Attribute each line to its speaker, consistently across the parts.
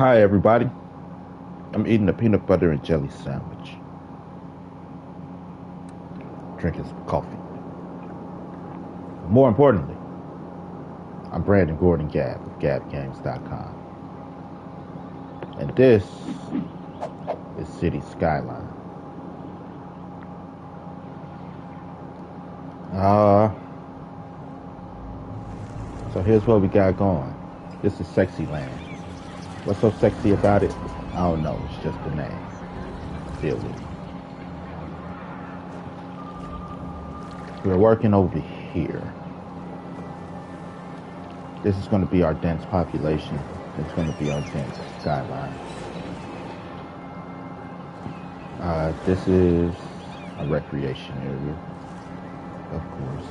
Speaker 1: Hi, everybody. I'm eating a peanut butter and jelly sandwich, drinking some coffee. More importantly, I'm Brandon Gordon Gab of GabGames.com. And this is City Skyline. So here's what we got going. This is Sexy Land. What's so sexy about it? I don't know. It's just the name. Deal with it. We're working over here. This is going to be our dense population. It's going to be our dense skyline. This is a recreation area, of course.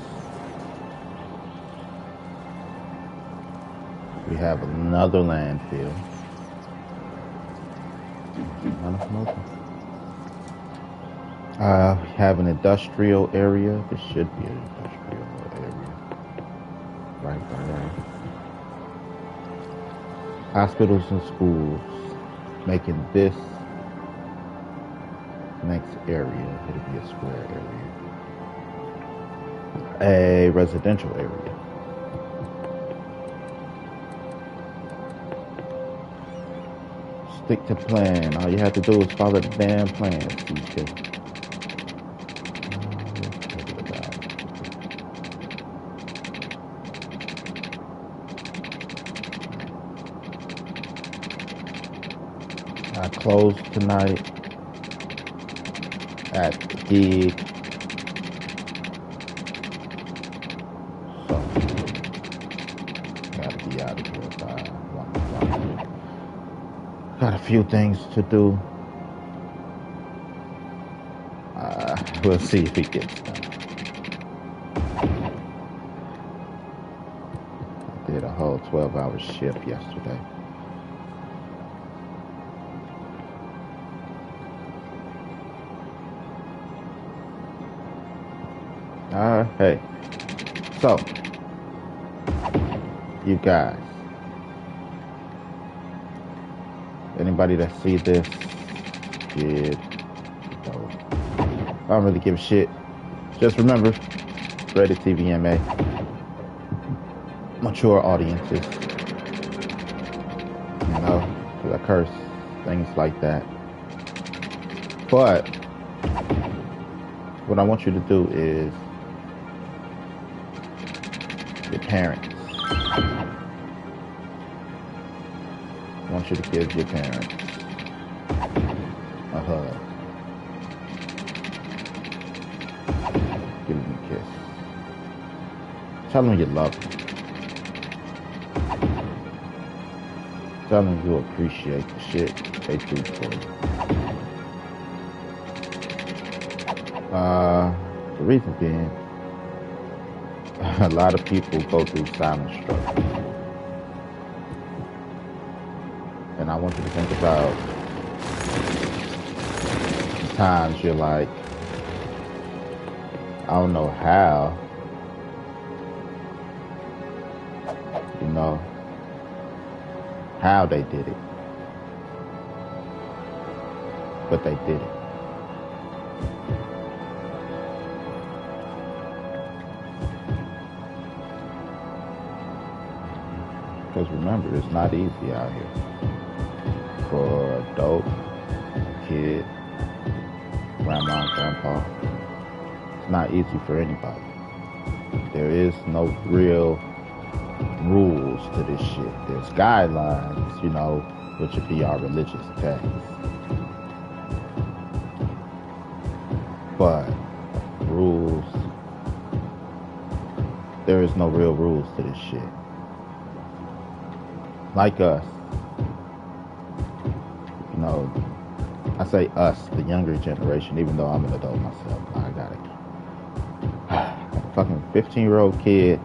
Speaker 1: We have another landfill. We have an industrial area. This should be an industrial area. Right. Hospitals and schools, making this next area, it'll be a square area. A residential area. Stick to plan. All you have to do is follow the damn plan, CJ. I closed tonight at the gig. So, gotta be out of here by 1 o'clock. Got a few things to do. We'll see if it gets done. I did a whole 12-hour shift yesterday. Hey. So, you guys. Anybody that see this, kid, I don't really give a shit. Just remember, rated TVMA. Mature audiences. You know, because I curse, things like that. But, what I want you to do is, your parents. I want you to give your parents a hug. Give them a kiss. Tell them you love them. Tell them you appreciate the shit they do for you. The reason being, a lot of people go through silent struggle. And I want you to think about times you're like, I don't know how, you know, how they did it. But they did it. Because remember, it's not easy out here. For adult, kid, grandma, grandpa. It's not easy for anybody. There is no real rules to this shit. There's guidelines, you know, which would be our religious texts. But rules, there is no real rules to this shit. Like us, you know, I say us, the younger generation, even though I'm an adult myself. I got it. A fucking 15-year-old kid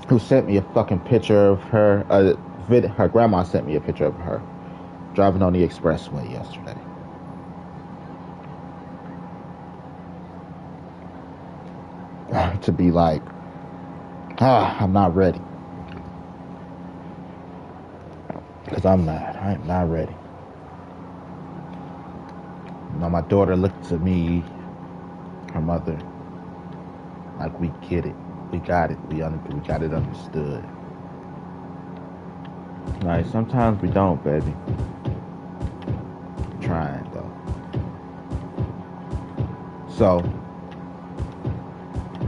Speaker 1: who sent me a fucking picture of her, her grandma sent me a picture of her driving on the expressway yesterday. To be like, I'm not ready. Because I'm not ready. My daughter looked to me, her mother, like we get it. We got it. We got it understood. Like, sometimes we don't, baby. I'm trying, though. So,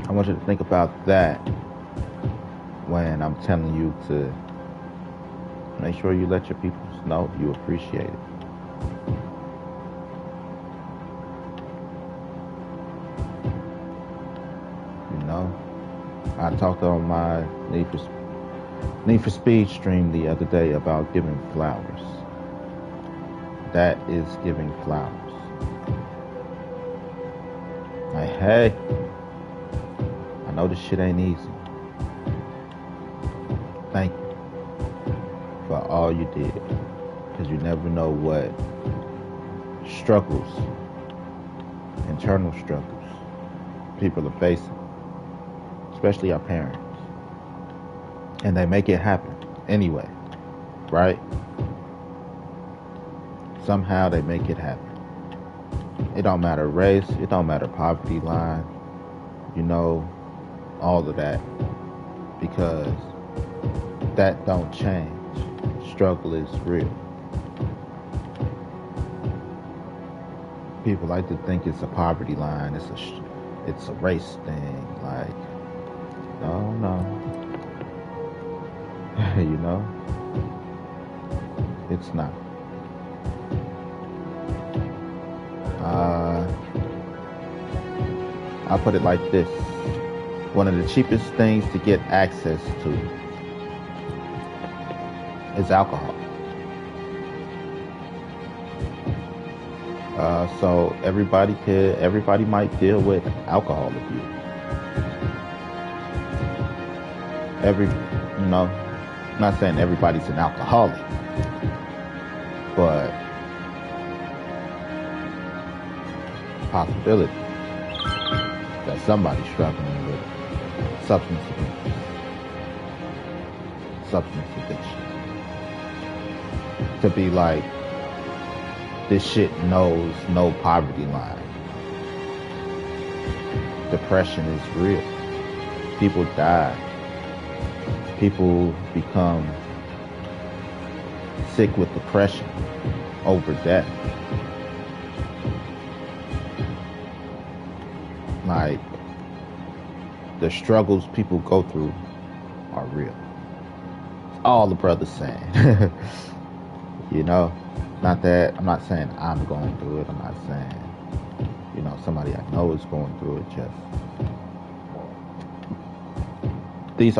Speaker 1: I want you to think about that when I'm telling you to make sure you let your people know you appreciate it. I talked on my Need for Speed stream the other day about giving flowers. That is giving flowers. Like, hey, I know this shit ain't easy. Thank you for all you did. Because you never know what struggles, internal struggles, people are facing. Especially our parents. And they make it happen anyway, right? Somehow they make it happen. It don't matter race, it don't matter poverty line, all of that. Because that don't change. Struggle is real. People like to think it's a poverty line, it's a race thing, like, no. It's not. I'll put it like this. One of the cheapest things to get access to is alcohol. So everybody might deal with alcohol abuse. I'm not saying everybody's an alcoholic, but possibility that somebody's struggling with substance addiction. To be like, this shit knows no poverty line. Depression is real. People die. People become sick with depression over death. Like, the struggles people go through are real. All the brothers saying. Not that, I'm not saying I'm going through it. I'm not saying, somebody I know is going through it. This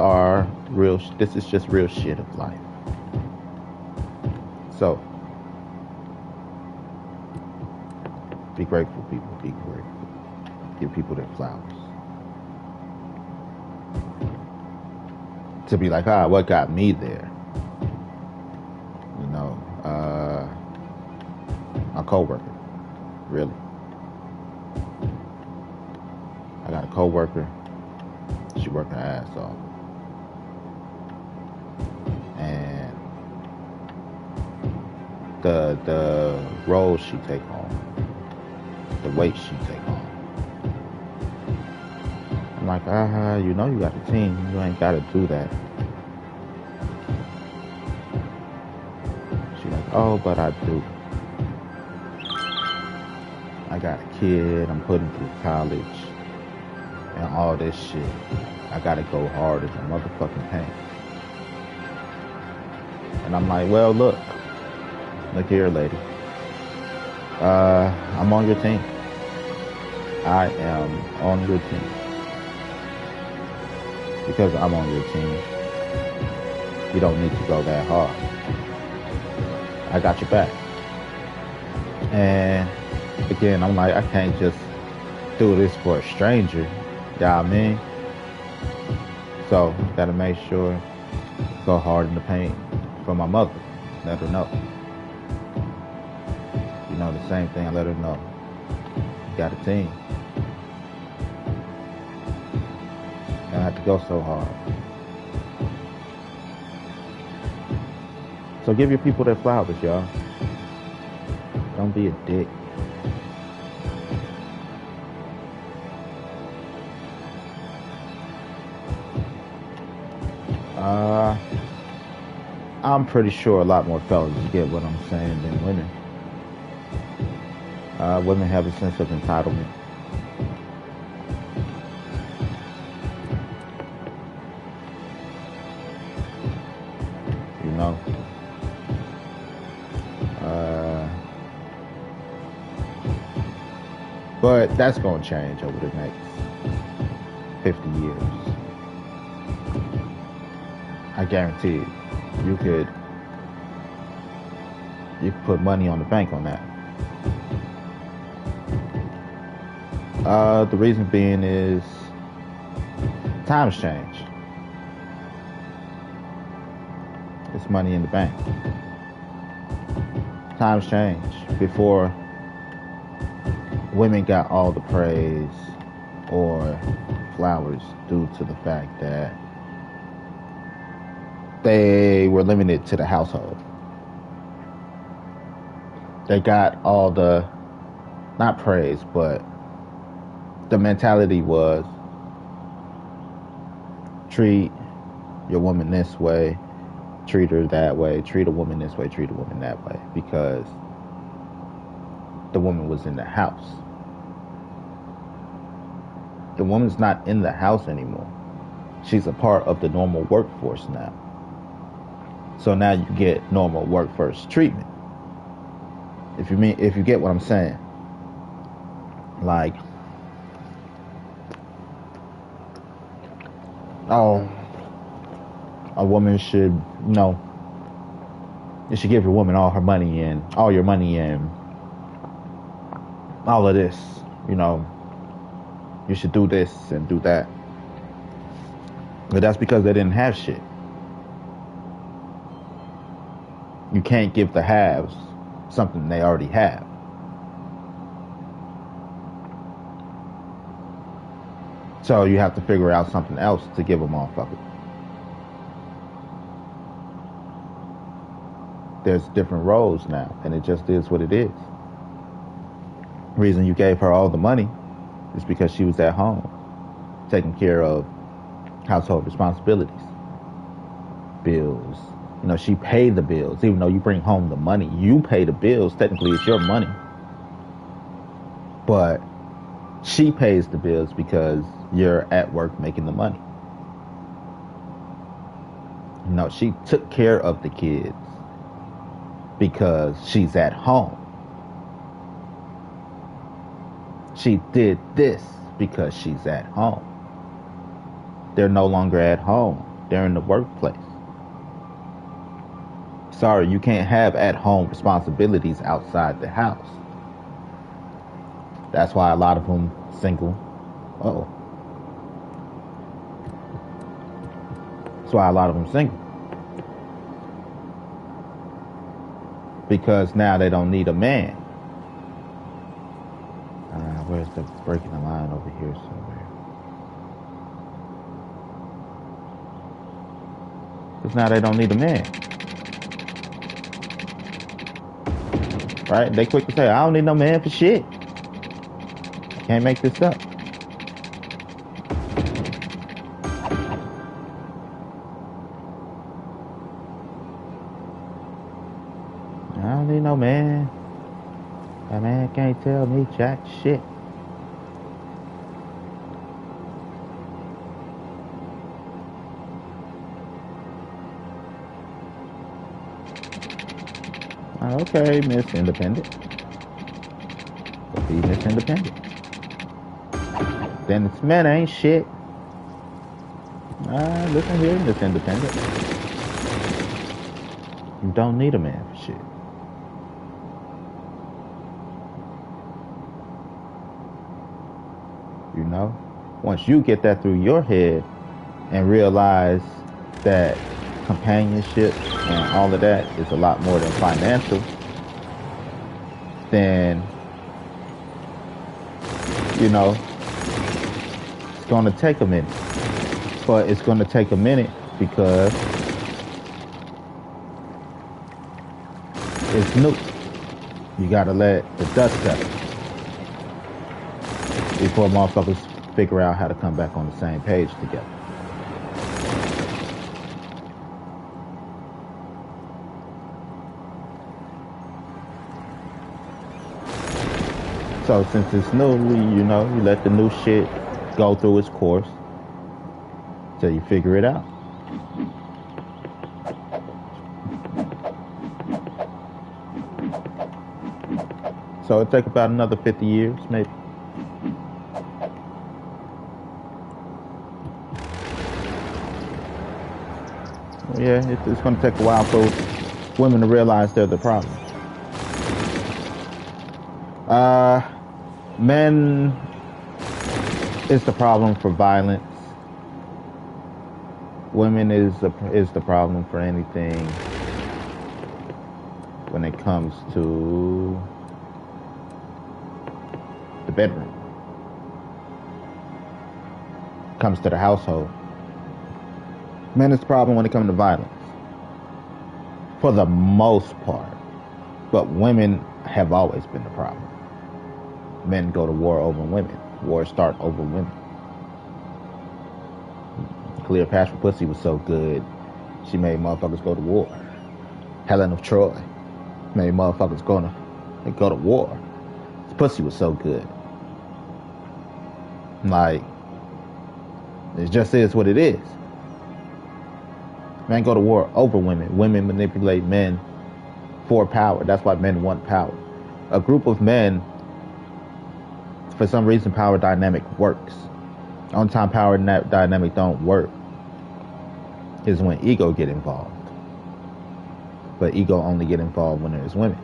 Speaker 1: is just real shit of life. So, be grateful, people. Be grateful. Give people their flowers. To be like, what got me there? My coworker. Really. I got a coworker. She worked her ass off. And the role she take on, the weight she take on. I'm like, you got a team. You ain't got to do that. She's like, but I do. I got a kid. I'm putting through college and all this shit. I got to go hard as a motherfucking pain. And I'm like, well, look here, lady. I'm on your team. I am on your team. Because I'm on your team, you don't need to go that hard. I got your back. And again, I'm like, I can't just do this for a stranger. You know what I mean? So, gotta make sure, go hard in the paint for my mother. Let her know. The same thing, I let her know. You got a team. You don't have to go so hard. So give your people their flowers, y'all. Don't be a dick. I'm pretty sure a lot more fellas get what I'm saying than women. Women have a sense of entitlement. You know? But that's going to change over the next 50 years. I guarantee it. You could put money on the bank on that. The reason being is times change. It's money in the bank. Times change. Before, women got all the praise or flowers due to the fact that they were limited to the household. They got all the, not praise, but the mentality was treat your woman this way, treat her that way, treat a woman this way, treat a woman that way, because the woman was in the house. The woman's not in the house anymore. She's a part of the normal workforce now. So now you get normal workforce treatment. If you get what I'm saying. Like, oh, a woman should, you should give your woman all her money and all your money and all of this, you should do this and do that. But that's because they didn't have shit. You can't give the haves something they already have. So you have to figure out something else to give a motherfucker. There's different roles now, and it just is what it is. The reason you gave her all the money is because she was at home, taking care of household responsibilities, bills. She paid the bills. Even though you bring home the money, you pay the bills. Technically, it's your money. But she pays the bills because you're at work making the money. She took care of the kids because she's at home. She did this because she's at home. They're no longer at home. They're in the workplace. Sorry, you can't have at-home responsibilities outside the house. That's why a lot of them single. That's why a lot of them single. Because now they don't need a man. Where's the breaking the line over here somewhere? Because now they don't need a man. Right? They quick to say, I don't need no man for shit. Can't make this up. I don't need no man. That man can't tell me jack shit. Okay, Miss Independent. Be Miss Independent. Then it's men ain't shit. Listen here, Miss Independent. You don't need a man for shit. Once you get that through your head and realize that companionship and all of that is a lot more than financial, then it's going to take a minute. But it's going to take a minute because it's new. You gotta let the dust settle before motherfuckers figure out how to come back on the same page together. So since it's new, you let the new shit go through its course till you figure it out. So it'll take about another 50 years, maybe. Yeah, it's going to take a while for women to realize they're the problem. Men is the problem for violence. Women is the problem for anything when it comes to the bedroom. Comes to the household. Men is the problem when it comes to violence. For the most part. But women have always been the problem. Men go to war over women. Wars start over women. Cleopatra pussy was so good, she made motherfuckers go to war. Helen of Troy made motherfuckers go to war. This pussy was so good. Like, it just is what it is. Men go to war over women. Women manipulate men for power. That's why men want power. A group of men, for some reason, power dynamic works. The only time power dynamic don't work is when ego get involved. But ego only get involved when there's women.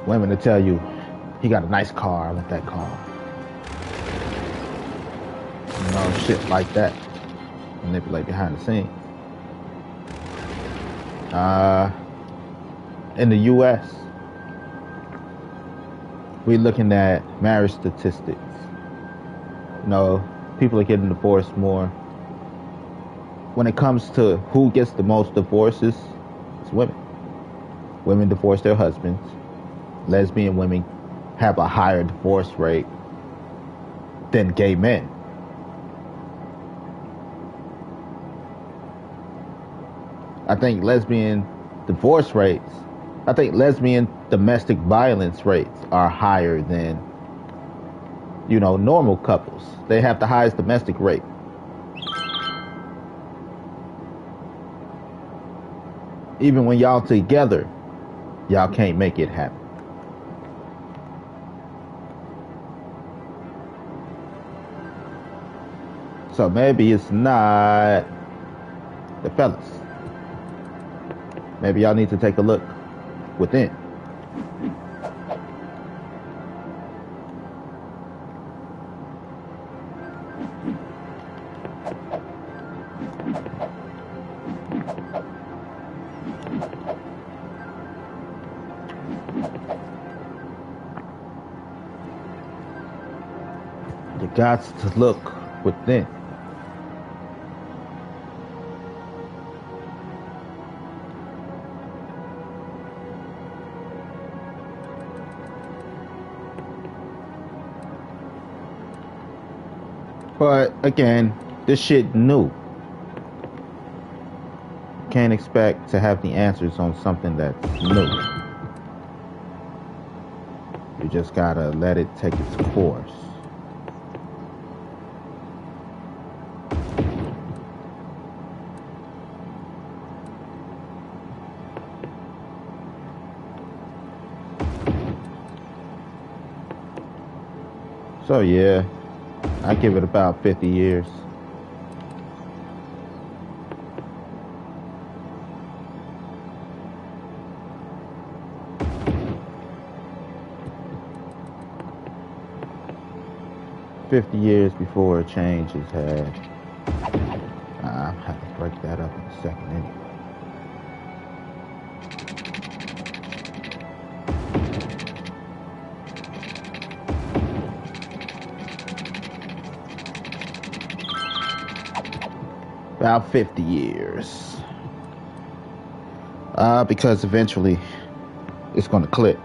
Speaker 1: Women to tell you, he got a nice car, I want that car. Shit like that. Manipulate behind the scenes. In the U.S., we're looking at marriage statistics. People are getting divorced more. When it comes to who gets the most divorces, it's women. Women divorce their husbands. Lesbian women have a higher divorce rate than gay men. I think lesbian domestic violence rates are higher than, normal couples. They have the highest domestic rate. Even when y'all together, y'all can't make it happen. So maybe it's not the fellas. Maybe y'all need to take a look within. You got to look within. But again, this shit new. Can't expect to have the answers on something that's new. You just gotta let it take its course. So yeah, I give it about 50 years. Before a change is had. I'll have to break that up in a second anyway. About 50 years. Because eventually it's going to click.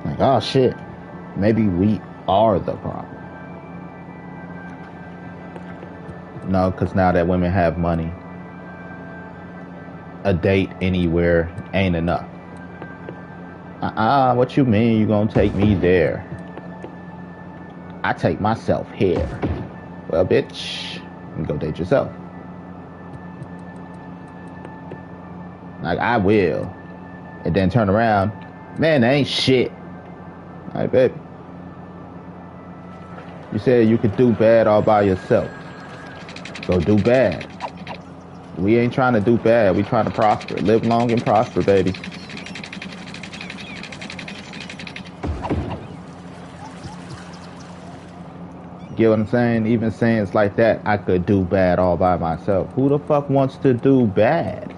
Speaker 1: Like, oh shit, maybe we are the problem. No, because now that women have money, a date anywhere ain't enough. What you mean you gonna take me there? I take myself here. Well, bitch, you go date yourself. Like, I will. And then turn around, man, that ain't shit. Like, baby, you said you could do bad all by yourself. Go do bad. We ain't trying to do bad. We trying to prosper. Live long and prosper, baby. Get what I'm saying? Even saying it's like that, I could do bad all by myself. Who the fuck wants to do bad?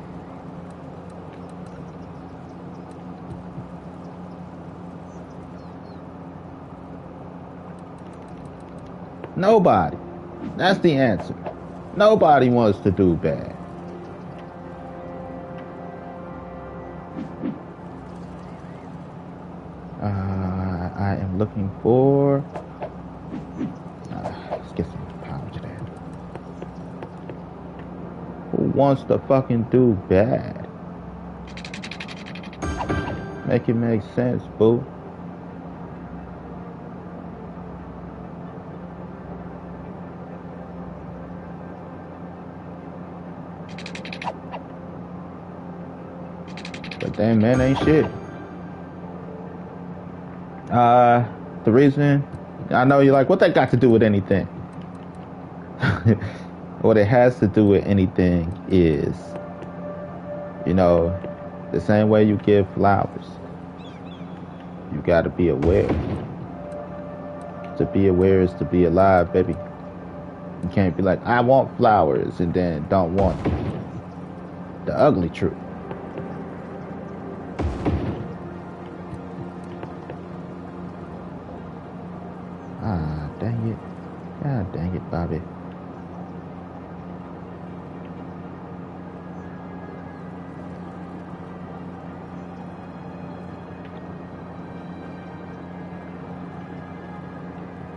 Speaker 1: Nobody. That's the answer. Nobody wants to do bad. I am looking for... let's get some power to that. Who wants to fucking do bad? Make it make sense, boo. But damn, man, ain't shit. The reason, I know you're like, what that got to do with anything? What it has to do with anything is, you know, the same way you give flowers, you got to be aware. To be aware is to be alive, baby. You can't be like, I want flowers, and then don't want the ugly truth. Dang it. God dang it, Bobby.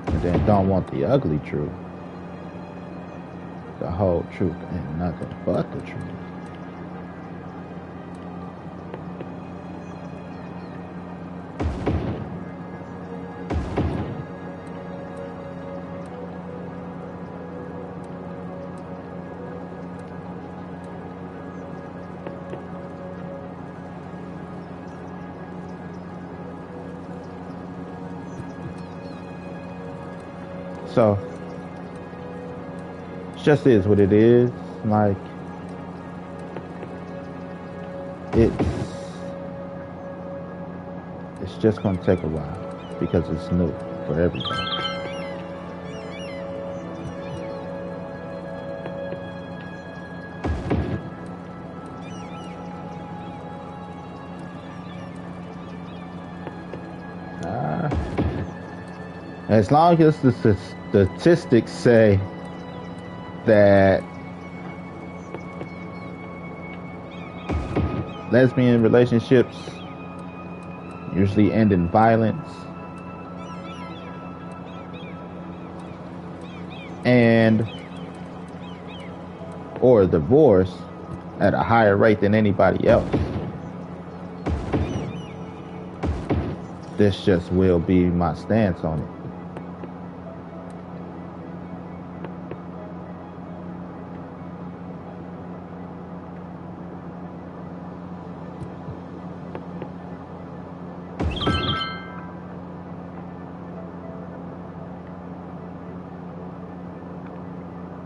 Speaker 1: And then don't want the ugly truth. The whole truth and nothing but the truth. So, it just is what it is. Like, it's just gonna take a while because it's new for everybody. As long as the statistics say that lesbian relationships usually end in violence and or divorce at a higher rate than anybody else, this just will be my stance on it.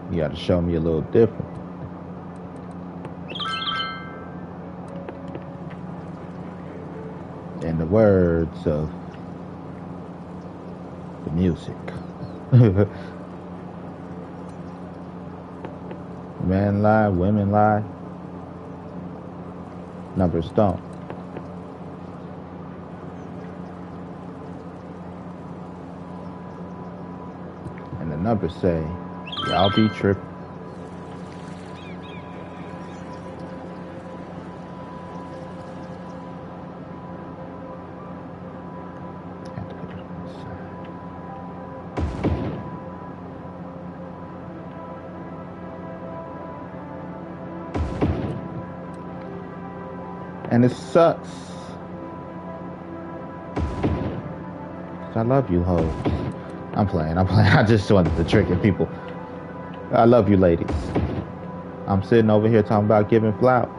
Speaker 1: You got to show me a little different. In the words of the music. Men lie, women lie. Numbers don't. And the numbers say, y'all be tripping. And it sucks. I love you, hoes. I'm playing. I just wanted to trick people. I love you, ladies. I'm sitting over here talking about giving flowers.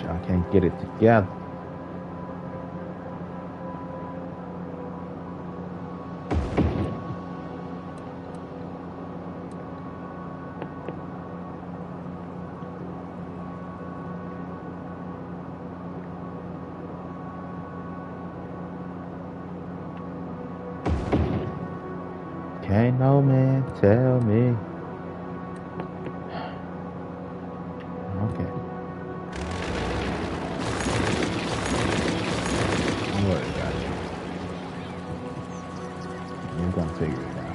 Speaker 1: Y'all can't get it together. Can't no man tell me. Okay. Don't worry about it. You're gonna figure it out.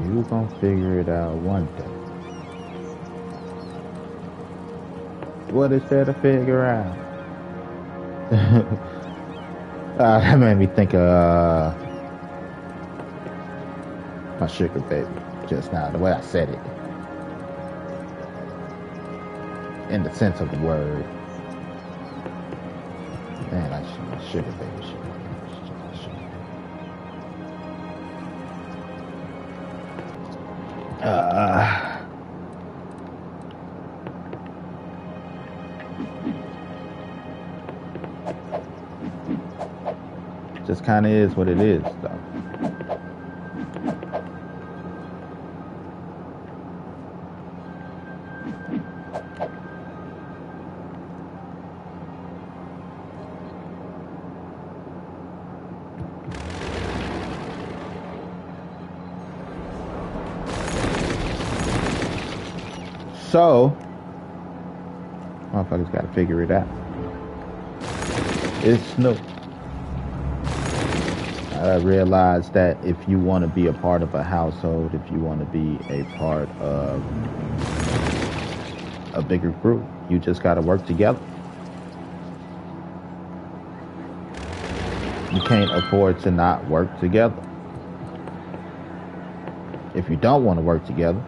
Speaker 1: You're gonna figure it out one day. What is there to figure out? That made me think of my sugar baby just now, the way I said it. In the sense of the word. Man, I should my sugar baby shit. Just kind of is what it is, though. So, motherfuckers gotta figure it out. It's new. I realized that if you want to be a part of a household, if you want to be a part of a bigger group, you just gotta work together. You can't afford to not work together. If you don't want to work together,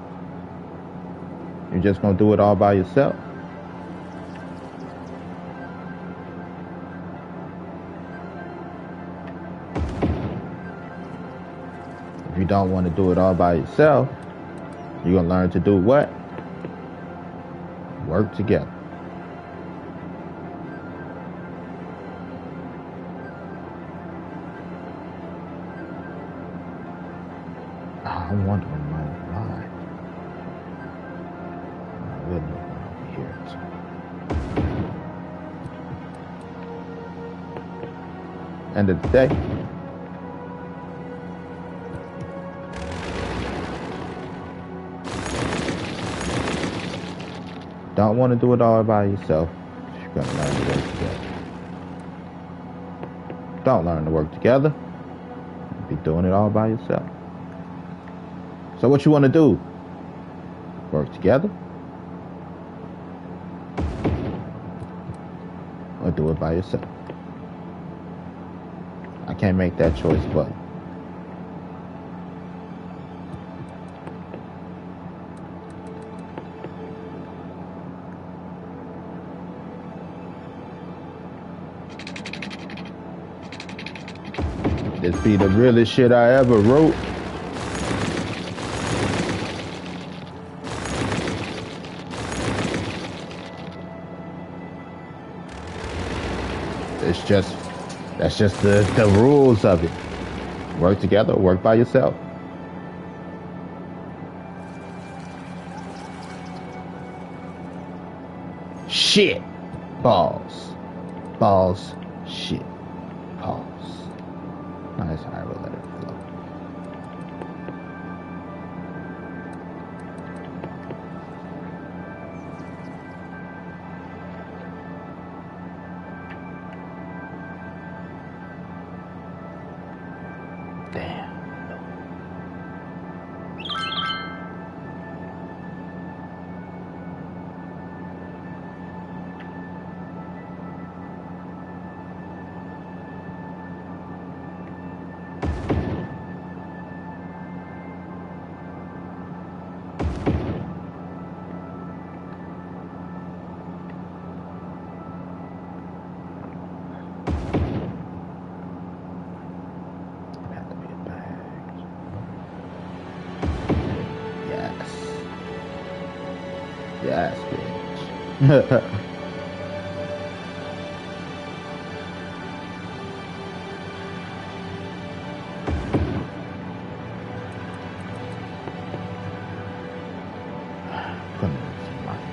Speaker 1: you're just gonna do it all by yourself. If you don't want to do it all by yourself, you're gonna learn to do what? Work together. I'm wondering why. I really don't want to hear it. End of the day. Don't want to do it all by yourself. You're going to learn to work together. Don't learn to work together. You'll be doing it all by yourself. So what you want to do? Work together? Or do it by yourself? I can't make that choice for you. This be the realest shit I ever wrote. That's just the rules of it. Work together, or work by yourself. Shit. Balls. Shit. Pause. Nice, I will let it flow. Damn. Yes, bitch. Put me in some money.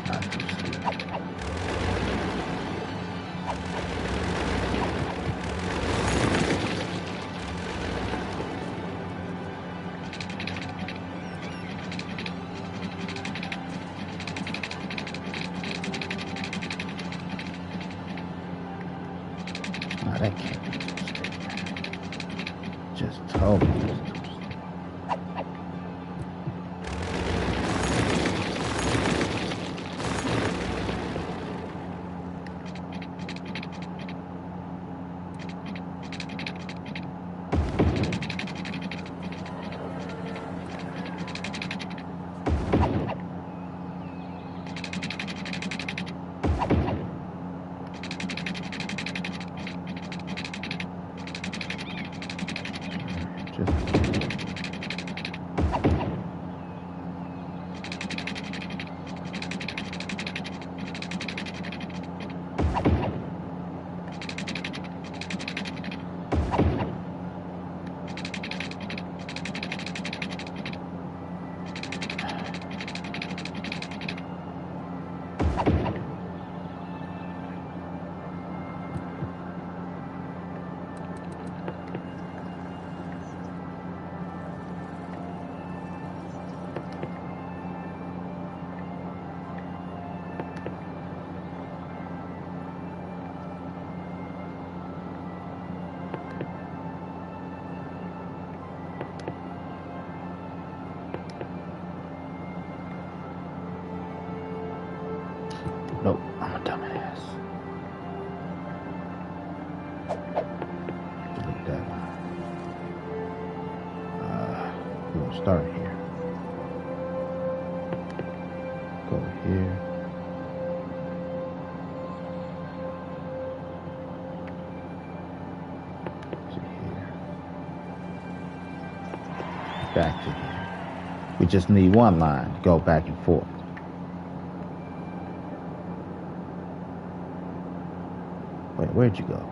Speaker 1: Not too steep. Nah, that can't be too steep. Just told me it's too steep. Nope, I'm a dumbass. Delete that line. We're gonna start here. Go here. To here. Back to here. We just need one line to go back and forth. Wait, where'd you go?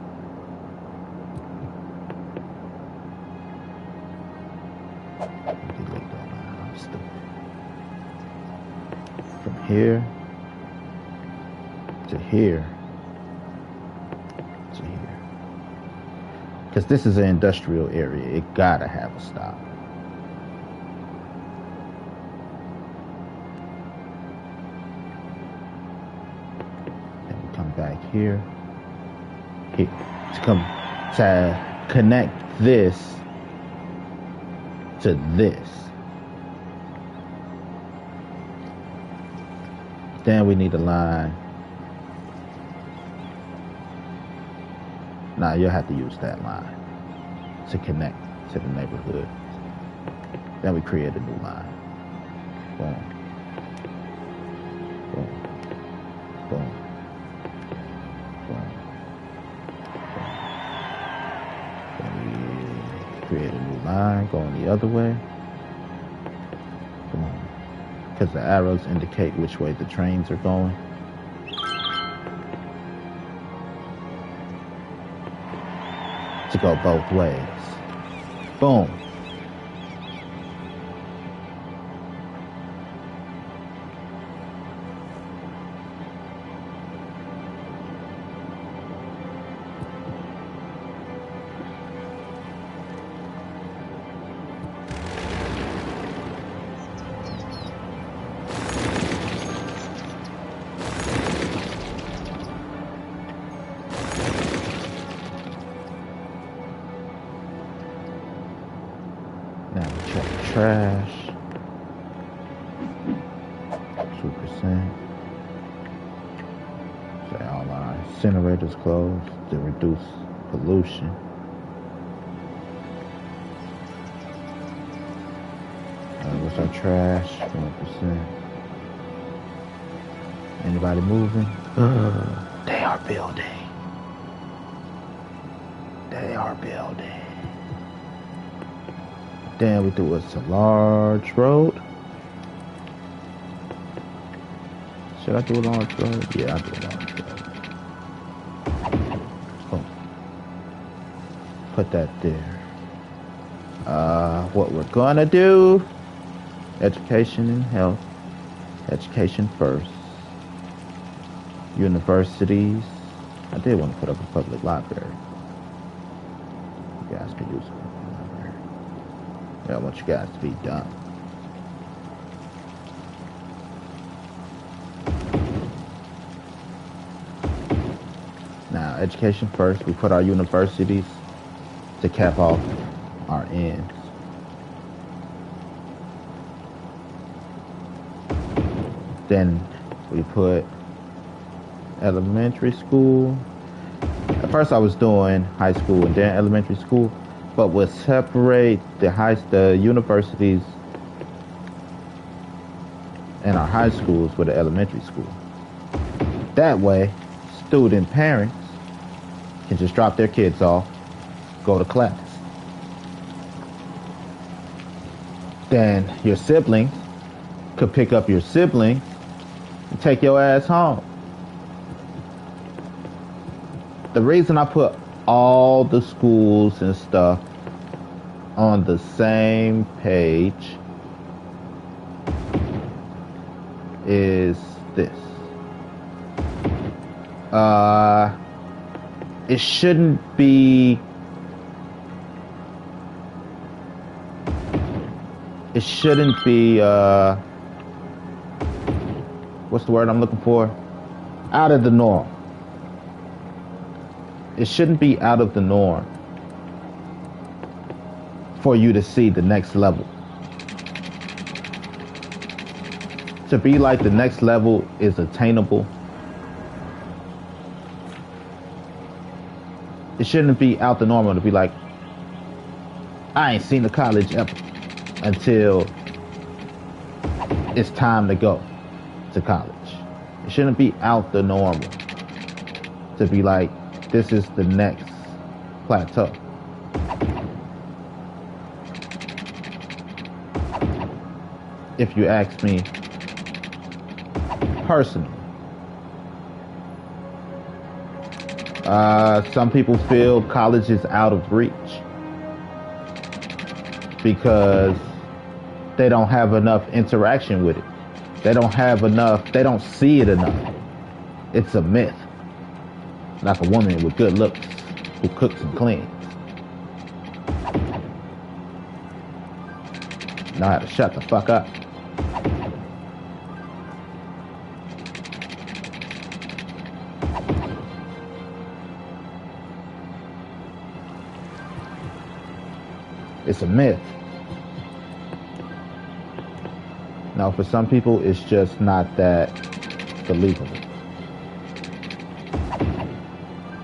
Speaker 1: Delete that line. I'm stupid. From here to here to here. Because this is an industrial area. It gotta have a stop. Then we come back here. Here. To connect this to this. Then we need a line. Now you'll have to use that line to connect to the neighborhood. Then we create a new line. Boom. Boom. Boom. Boom. Create a new line going the other way. Boom. Because the arrows indicate which way the trains are going. To go both ways. Boom. trash. 2%. Say all our incinerators closed to reduce pollution. What's our trash? 1%. Anybody moving? They are building. They are building. Damn, we threw us a large road. Should I do a large road? Yeah, I'll do a large road. Boom. Put that there. What we're gonna do, education and health. Education first. Universities. I did want to put up a public library. You guys can use it. I want you guys to be done. Now, education first. We put our universities to cap off our ends. Then we put elementary school. At first I was doing high school and then elementary school, but we'll separate the universities and our high schools with the elementary school. That way, student parents can just drop their kids off, go to class. Then your siblings could pick up your siblings and take your ass home. The reason I put all the schools and stuff on the same page is this. It shouldn't be what's the word I'm looking for? Out of the norm. It shouldn't be out of the norm for you to see the next level. To be like the next level is attainable. It shouldn't be out the normal to be like, I ain't seen the college ever until it's time to go to college. It shouldn't be out the normal to be like, this is the next plateau. If you ask me personally, some people feel college is out of reach because they don't have enough interaction with it. They don't see it enough. It's a myth. Like a woman with good looks who cooks and cleans. Know how to shut the fuck up. It's a myth. Now, for some people, it's just not that believable.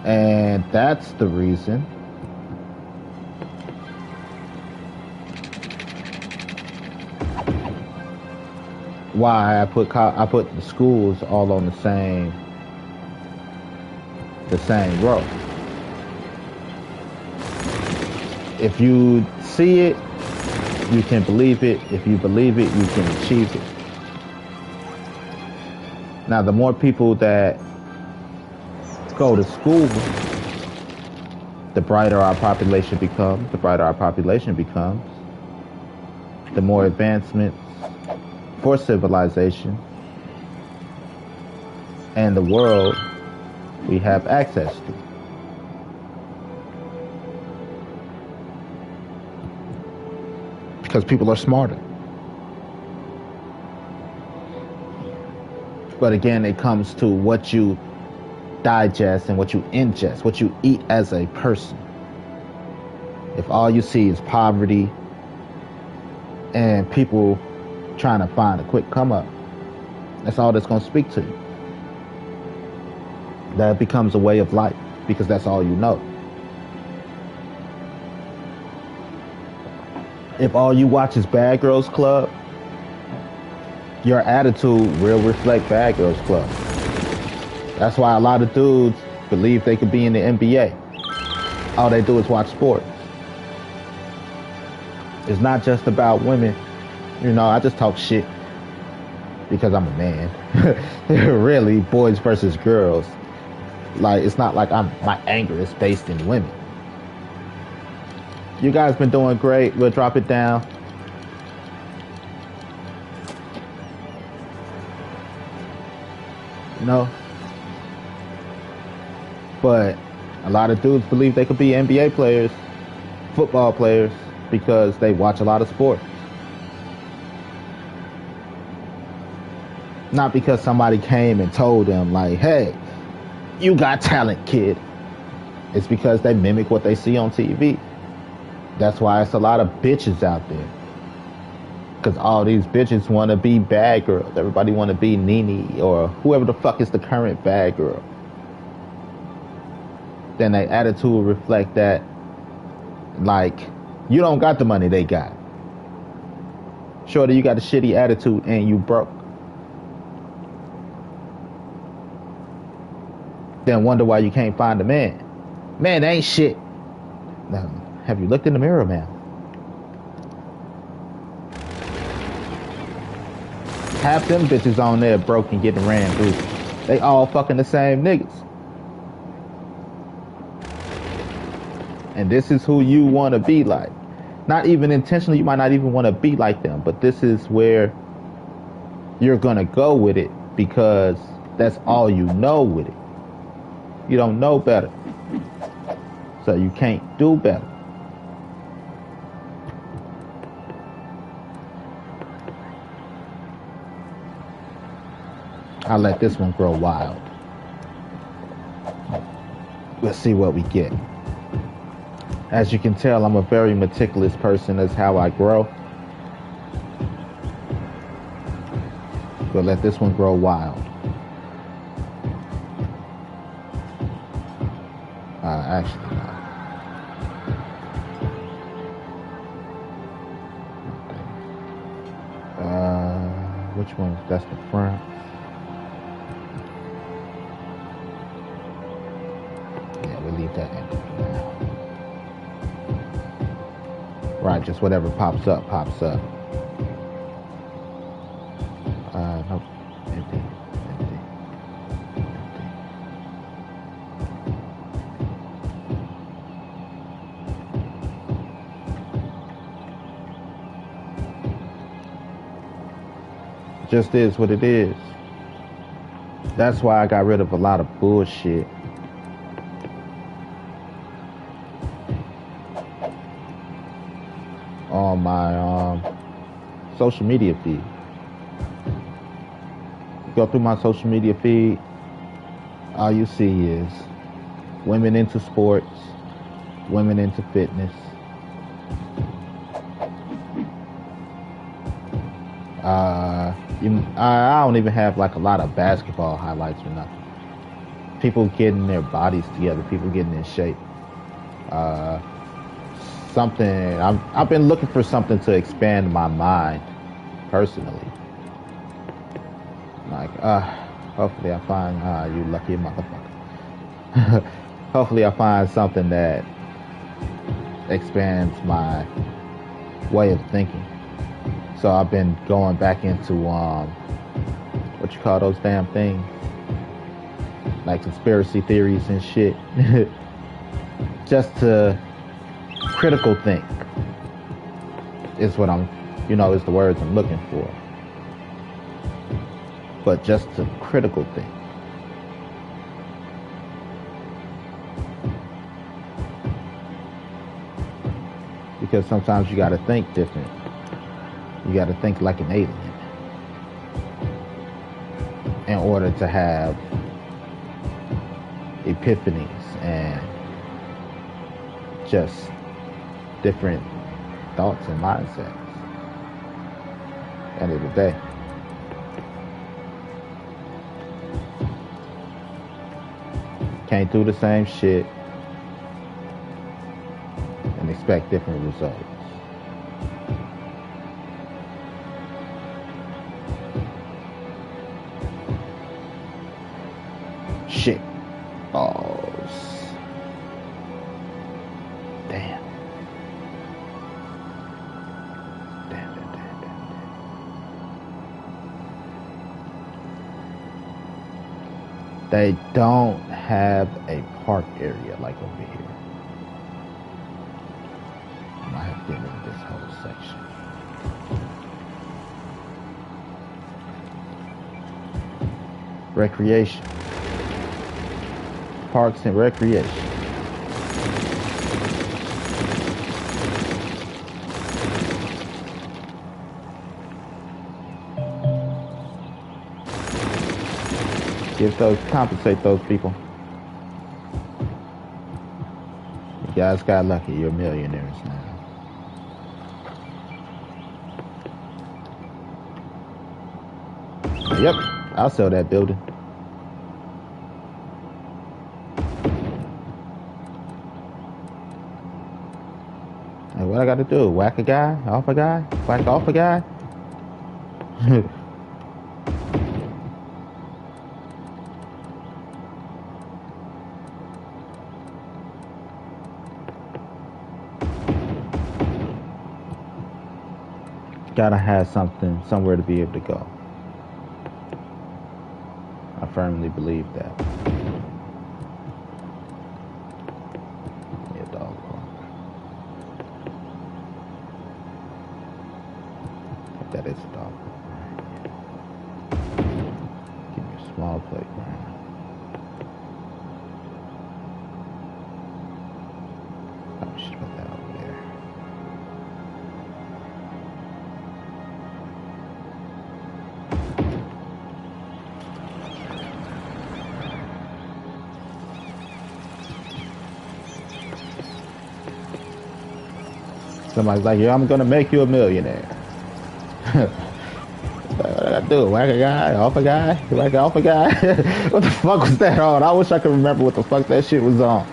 Speaker 1: And that's the reason why I put the schools all on the same row. If you see it, you can believe it. If you believe it, you can achieve it. Now, the more people that go to school, the brighter our population becomes. The more advancements for civilization and the world we have access to. Because people are smarter. But again, it comes to what you digest and what you ingest, what you eat as a person. If all you see is poverty and people trying to find a quick come up. That's all that's going to speak to you. That becomes a way of life because that's all you know. If all you watch is Bad Girls Club, your attitude will reflect Bad Girls Club. That's why a lot of dudes believe they could be in the NBA. All they do is watch sports. It's not just about women. You know, I just talk shit because I'm a man. Really, boys versus girls. Like, it's not like my anger is based in women. You guys been doing great. We'll drop it down. No. But a lot of dudes believe they could be NBA players, football players, because they watch a lot of sports. Not because somebody came and told them, like, hey, you got talent, kid. It's because they mimic what they see on TV. That's why it's a lot of bitches out there. Because all these bitches want to be bad girls. Everybody want to be Nene or whoever the fuck is the current bad girl. Then their attitude will reflect that, like, you don't got the money they got. Shorty, you got a shitty attitude and you broke. Then wonder why you can't find a man. Man, ain't shit. Now, have you looked in the mirror, man? Half them bitches on there broke and getting ran through. They all fucking the same niggas. And this is who you want to be like. Not even intentionally, you might not even want to be like them, but this is where you're going to go with it because that's all you know with it. You don't know better. So you can't do better. I'll let this one grow wild. Let's see what we get. As you can tell, I'm a very meticulous person. That's how I grow. But let this one grow wild. Actually, no. Which one? That's the front. Yeah, we'll leave that empty for now. Right, just whatever pops up, pops up. Nope. Empty. Empty. Empty. Just is what it is. That's why I got rid of a lot of bullshit. On my social media feed. Go through my social media feed, all you see is women into sports, women into fitness. I don't even have like a lot of basketball highlights or nothing. People getting their bodies together, people getting in shape. Something I've been looking for something to expand my mind personally. Like, hopefully I find you lucky motherfucker. Hopefully I find something that expands my way of thinking. So I've been going back into what you call those damn things, like conspiracy theories and shit, just to critical think is what is the words I'm looking for. But just to critical think. Because sometimes you gotta think different. You gotta think like an alien in order to have epiphanies and just different thoughts and mindsets. End of the day. Can't do the same shit and expect different results. Shit. Balls. Damn. They don't have a park area like over here. I might have to get rid of this whole section. Recreation. Parks and recreation. Compensate those people. You guys got lucky. You're millionaires now. Yep, I'll sell that building. Hey, what I got to do? Whack a guy? Off a guy? Whack off a guy? Gotta have somewhere to be able to go. I firmly believe that. Yeah, dog park. That is a dog park. Give me a small playground. I should put that over there. Somebody's like, yeah, I'm gonna make you a millionaire. What I gotta do? Whack a guy? Off a guy? Whack off a guy? What the fuck was that on? I wish I could remember what the fuck that shit was on.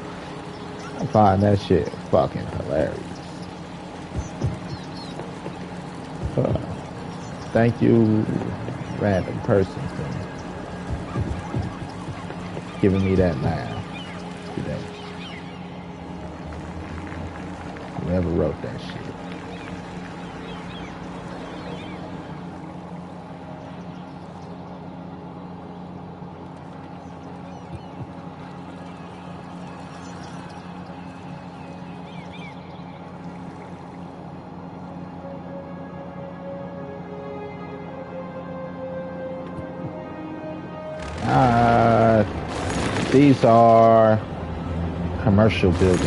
Speaker 1: I find that shit fucking hilarious. Thank you, random person, for giving me that laugh today. Whoever wrote that shit. These are commercial buildings.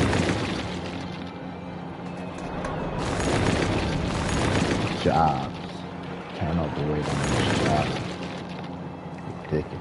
Speaker 1: Jobs. Turnover rate on these jobs. Ridiculous.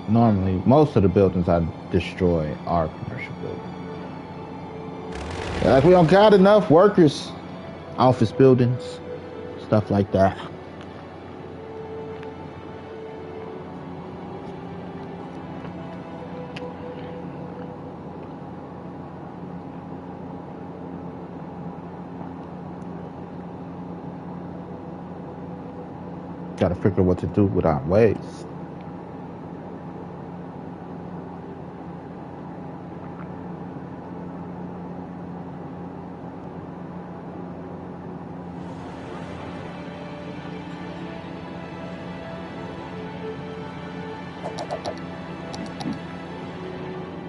Speaker 1: Normally, most of the buildings I destroy are commercial buildings. Like, we don't got enough workers. Office buildings, stuff like that. Gotta figure what to do with our waste.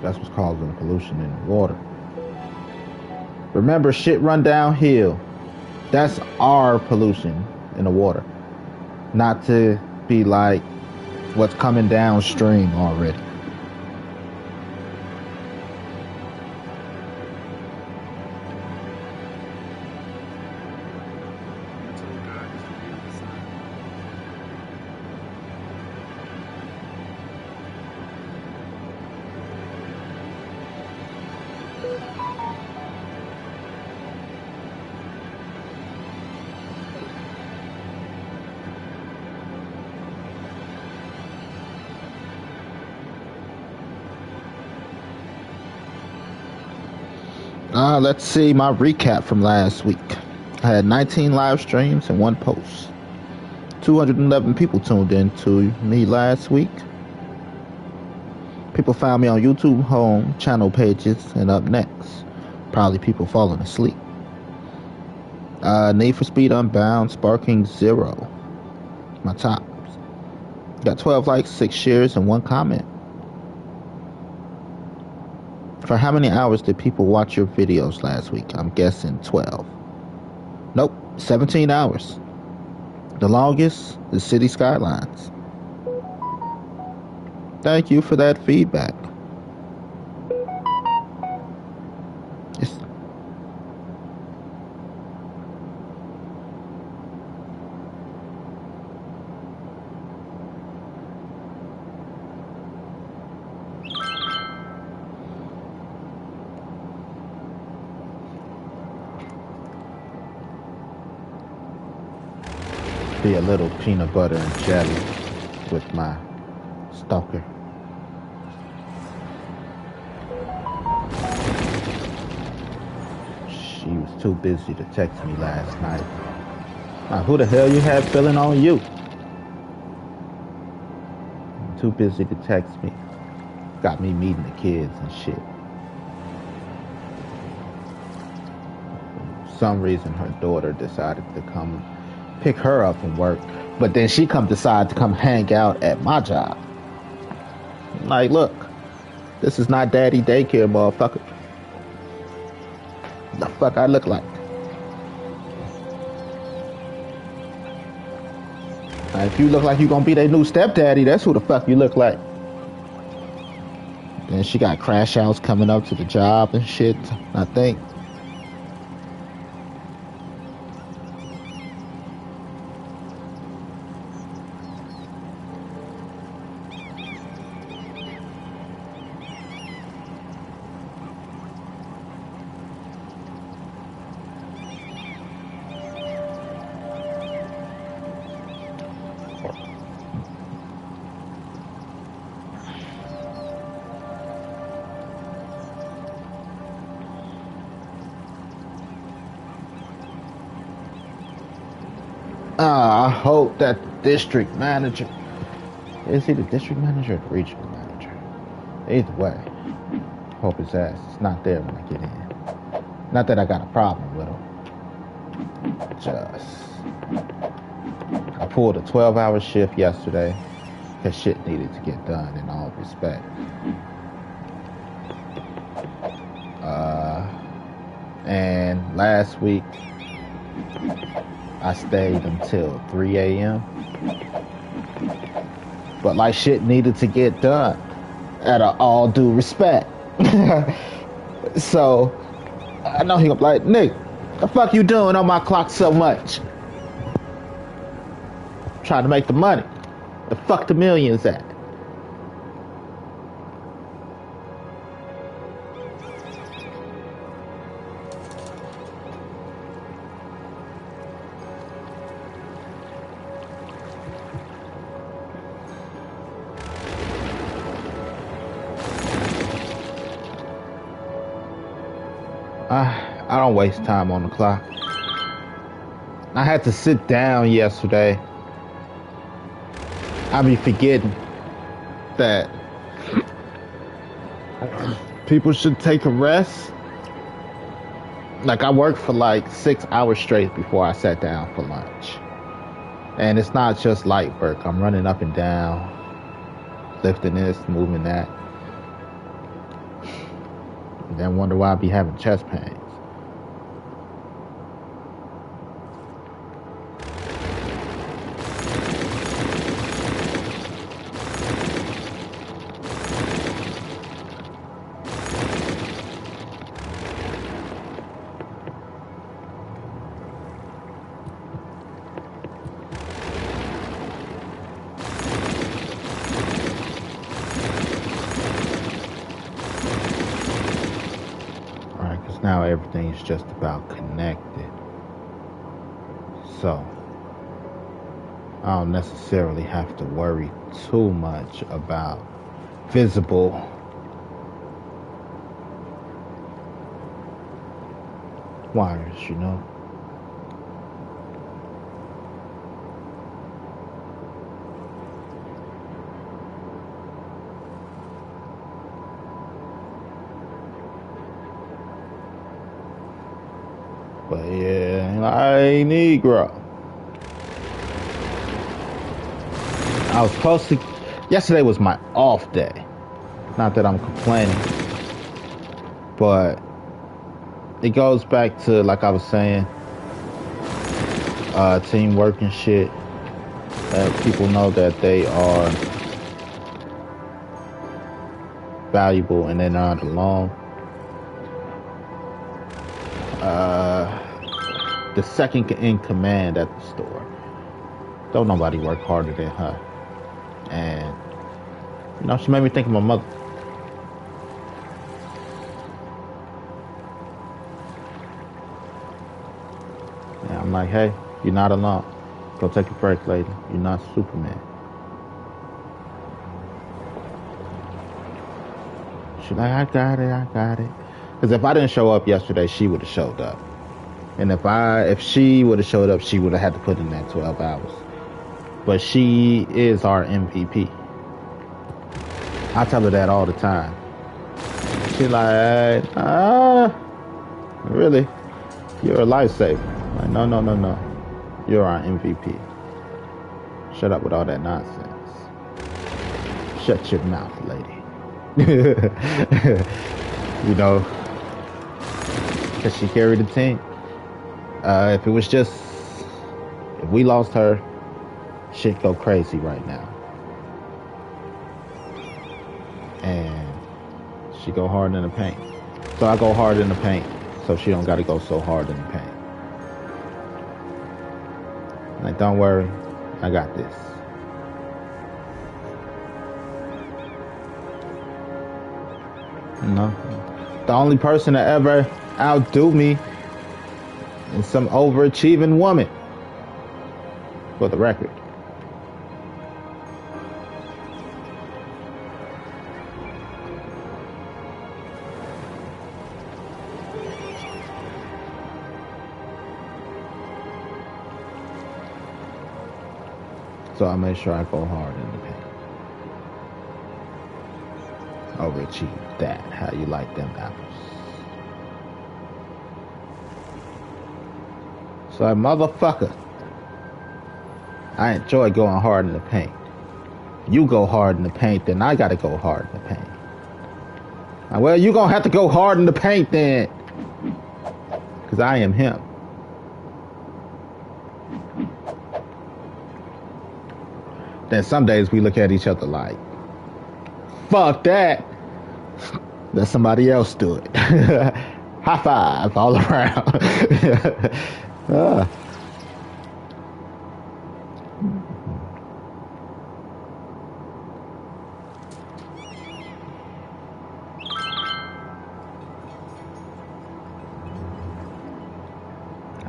Speaker 1: That's what's causing pollution in the water. Remember, shit run downhill. That's our pollution in the water. Not to be like what's coming downstream already. Let's see my recap from last week. I had 19 live streams and one post. 211 people tuned in to me last week. People found me on YouTube home, channel pages, and up next. Probably people falling asleep. Need for Speed Unbound, Sparking 0. My tops. Got 12 likes, 6 shares, and 1 comment. For how many hours did people watch your videos last week? I'm guessing 12. Nope, 17 hours. The longest is City Skylines. Thank you for that feedback. It's be a little peanut butter and jelly with my stalker. She was too busy to text me last night. Now, who the hell you had feeling on you? Too busy to text me. Got me meeting the kids and shit. For some reason, her daughter decided to come pick her up from work, but then she decide to come hang out at my job. I'm like, look, this is not daddy daycare, motherfucker. The fuck I look like? Now, if you look like you gonna be their new stepdaddy, that's who the fuck you look like. Then she got crash outs coming up to the job and shit, I think. I hope that the district manager, is he the district manager or the regional manager? Either way, hope his ass is not there when I get in. Not that I got a problem with him. Just, I pulled a 12-hour shift yesterday because shit needed to get done in all respect. And last week, I stayed until 3 a.m. But like shit needed to get done at all due respect. So I know he gonna be like, Nick, the fuck you doing on my clock so much? Trying to make the money. The fuck the millions at? I don't waste time on the clock. I had to sit down yesterday I be forgetting that people should take a rest. Like I worked for like 6 hours straight before I sat down for lunch. And it's not just light work. I'm running up and down, lifting this, moving that. And then wonder why I be having chest pains. Now everything's just about connected. So I don't necessarily have to worry too much about visible wires, you know? But yeah, I Negro. I was supposed to. Yesterday was my off day. Not that I'm complaining, but it goes back to, like I was saying, teamwork and shit. That people know that they are valuable and they're not alone. The second in command at the store. Don't nobody work harder than her. And, you know, she made me think of my mother. And I'm like, hey, you're not alone. Go take a break, lady. You're not Superman. She's like, I got it. Because if I didn't show up yesterday, she would have showed up. And if she would have showed up, she would have had to put in that 12 hours. But she is our MVP. I tell her that all the time. She's like, really? You're a lifesaver. I'm like, no. You're our MVP. Shut up with all that nonsense. Shut your mouth, lady. You know, because she carried the team. If it was just, if we lost her, shit go crazy right now. And she go hard in the paint. So I go hard in the paint, so she don't got to go so hard in the paint. Like, don't worry, I got this. You know, the only person to ever outdo me is some overachieving woman. For the record. So I make sure I go hard in the paint. Overachieve that. How you like them apples? So motherfucker, I enjoy going hard in the paint. You go hard in the paint, then I gotta go hard in the paint. Well, you gonna have to go hard in the paint then. Because I am him. Then some days we look at each other like, fuck that. Let somebody else do it. High five all around.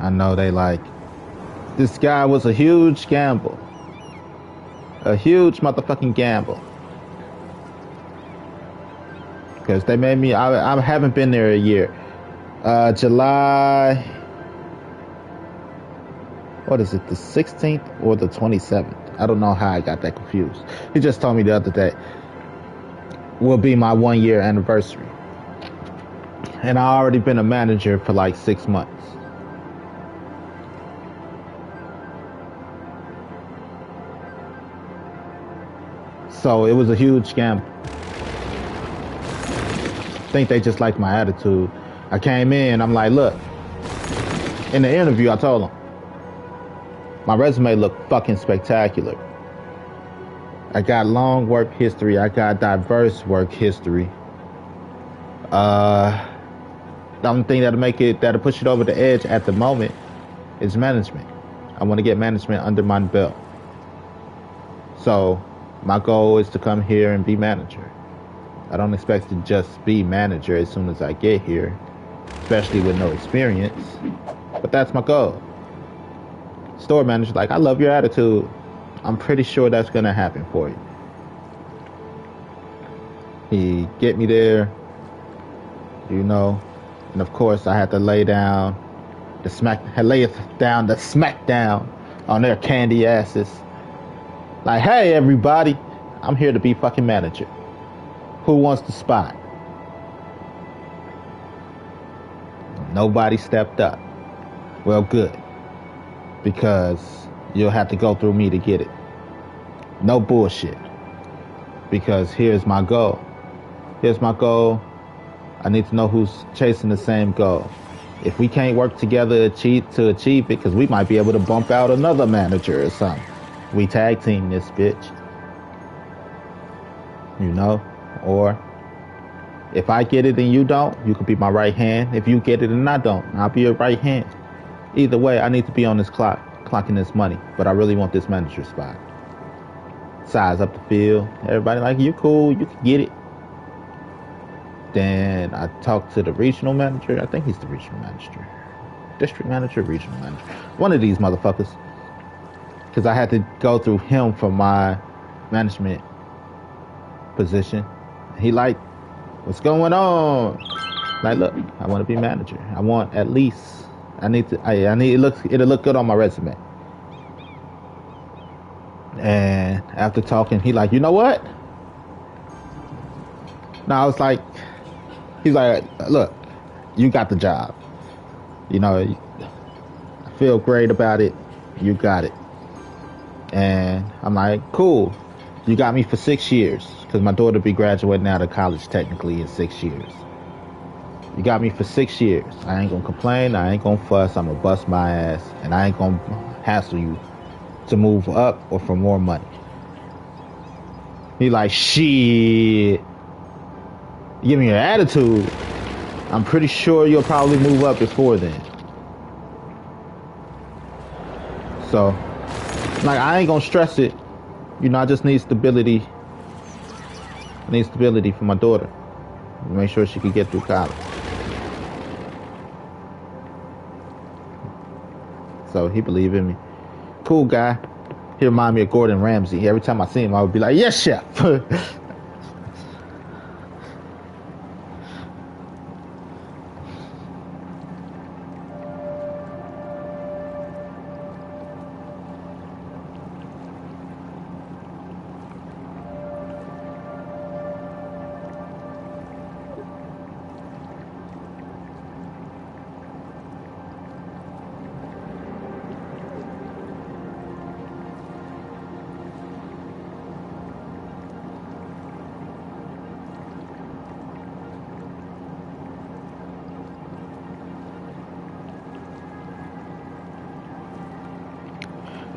Speaker 1: I know they like, this guy was a huge gamble. A huge motherfucking gamble. Because they made me, I haven't been there a year. July, what is it, the 16th or the 27th? I don't know how I got that confused. He just told me the other day will be my 1 year anniversary. And I already been a manager for like 6 months. So it was a huge scam. I think they just liked my attitude. I came in, I'm like, look, in the interview I told them, my resume looked fucking spectacular. I got long work history, I got diverse work history. The only thing that'll push it over the edge at the moment is management. I want to get management under my belt. So my goal is to come here and be manager. I don't expect to just be manager as soon as I get here, especially with no experience. But that's my goal. Store manager, like, I love your attitude. I'm pretty sure that's gonna happen for you. He get me there, you know, and of course I had to lay down the smackdown on their candy asses. Like, hey everybody, I'm here to be fucking manager. Who wants the spot? Nobody stepped up. Well, good. Because you'll have to go through me to get it. No bullshit. Because here's my goal. I need to know who's chasing the same goal. If we can't work together to achieve it, because we might be able to bump out another manager or something. We tag team this bitch. You know? Or if I get it and you don't, you could be my right hand. If you get it and I don't, I'll be your right hand. Either way, I need to be on this clocking this money. But I really want this manager spot. Size up the field. Everybody like, you cool, you can get it. Then I talked to the regional manager. I think he's the regional manager. District manager, regional manager. One of these motherfuckers. Because I had to go through him for my management position. He like, what's going on? Like, look, I want to be manager. I want at least, it'll look good on my resume. And after talking, he like, you know what? Now I was like, he's like, look, you got the job. You know, I feel great about it. You got it. And I'm like, cool. You got me for 6 years. Because my daughter be graduating out of college technically in 6 years. You got me for 6 years. I ain't gonna complain. I ain't gonna fuss. I'm gonna bust my ass. And I ain't gonna hassle you to move up or for more money. He like, shit. Give me your attitude. I'm pretty sure you'll probably move up before then. So, like, I ain't gonna stress it. You know, I just need stability. I need stability for my daughter. Make sure she can get through college. So he believed in me. Cool guy. He remind me of Gordon Ramsay. Every time I see him, I would be like, yes, chef.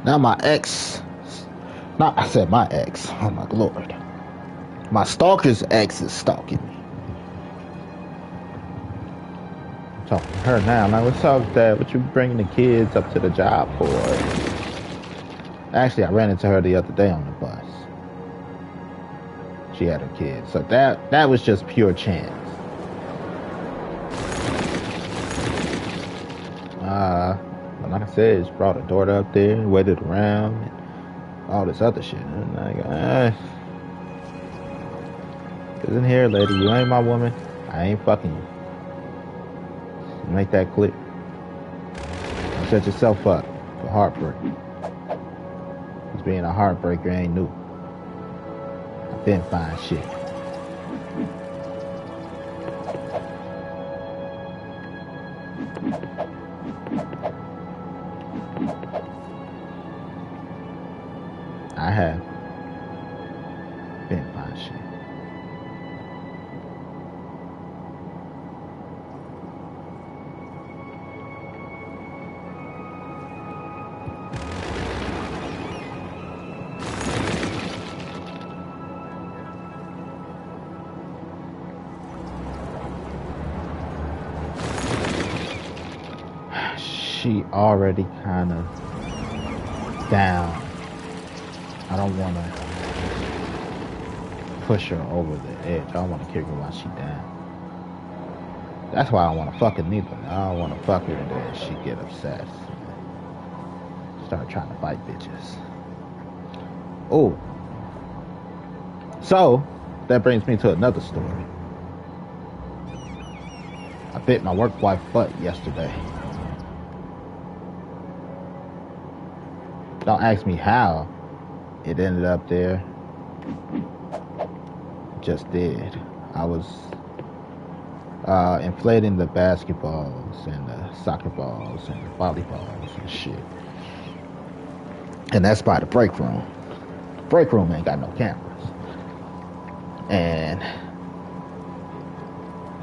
Speaker 1: Now my ex, I said my ex, oh my lord. My stalker's ex is stalking me. I'm talking to her now. Like, what's up with that? What you bringing the kids up to the job for? Actually, I ran into her the other day on the bus. She had her kids. So that was just pure chance. Like I said, just brought her daughter up there, waited around, and all this other shit. And I'm like, listen here, lady, you ain't my woman. I ain't fucking you. Make that clear. Don't set yourself up for heartbreak. Skylines being a heartbreaker ain't new. I've been fine shit. I have been fine shit. She already kind of down. I don't want to push her over the edge. I don't want to kick her while she down. That's why I don't want to fuck her neither. I don't want to fuck her and then she get upset. Start trying to fight bitches. Oh. So, that brings me to another story. I bit my work wife butt yesterday. Don't ask me how it ended up there. It just did. I was inflating the basketballs and the soccer balls and the volleyballs and shit. And that's by the break room. The break room ain't got no cameras. And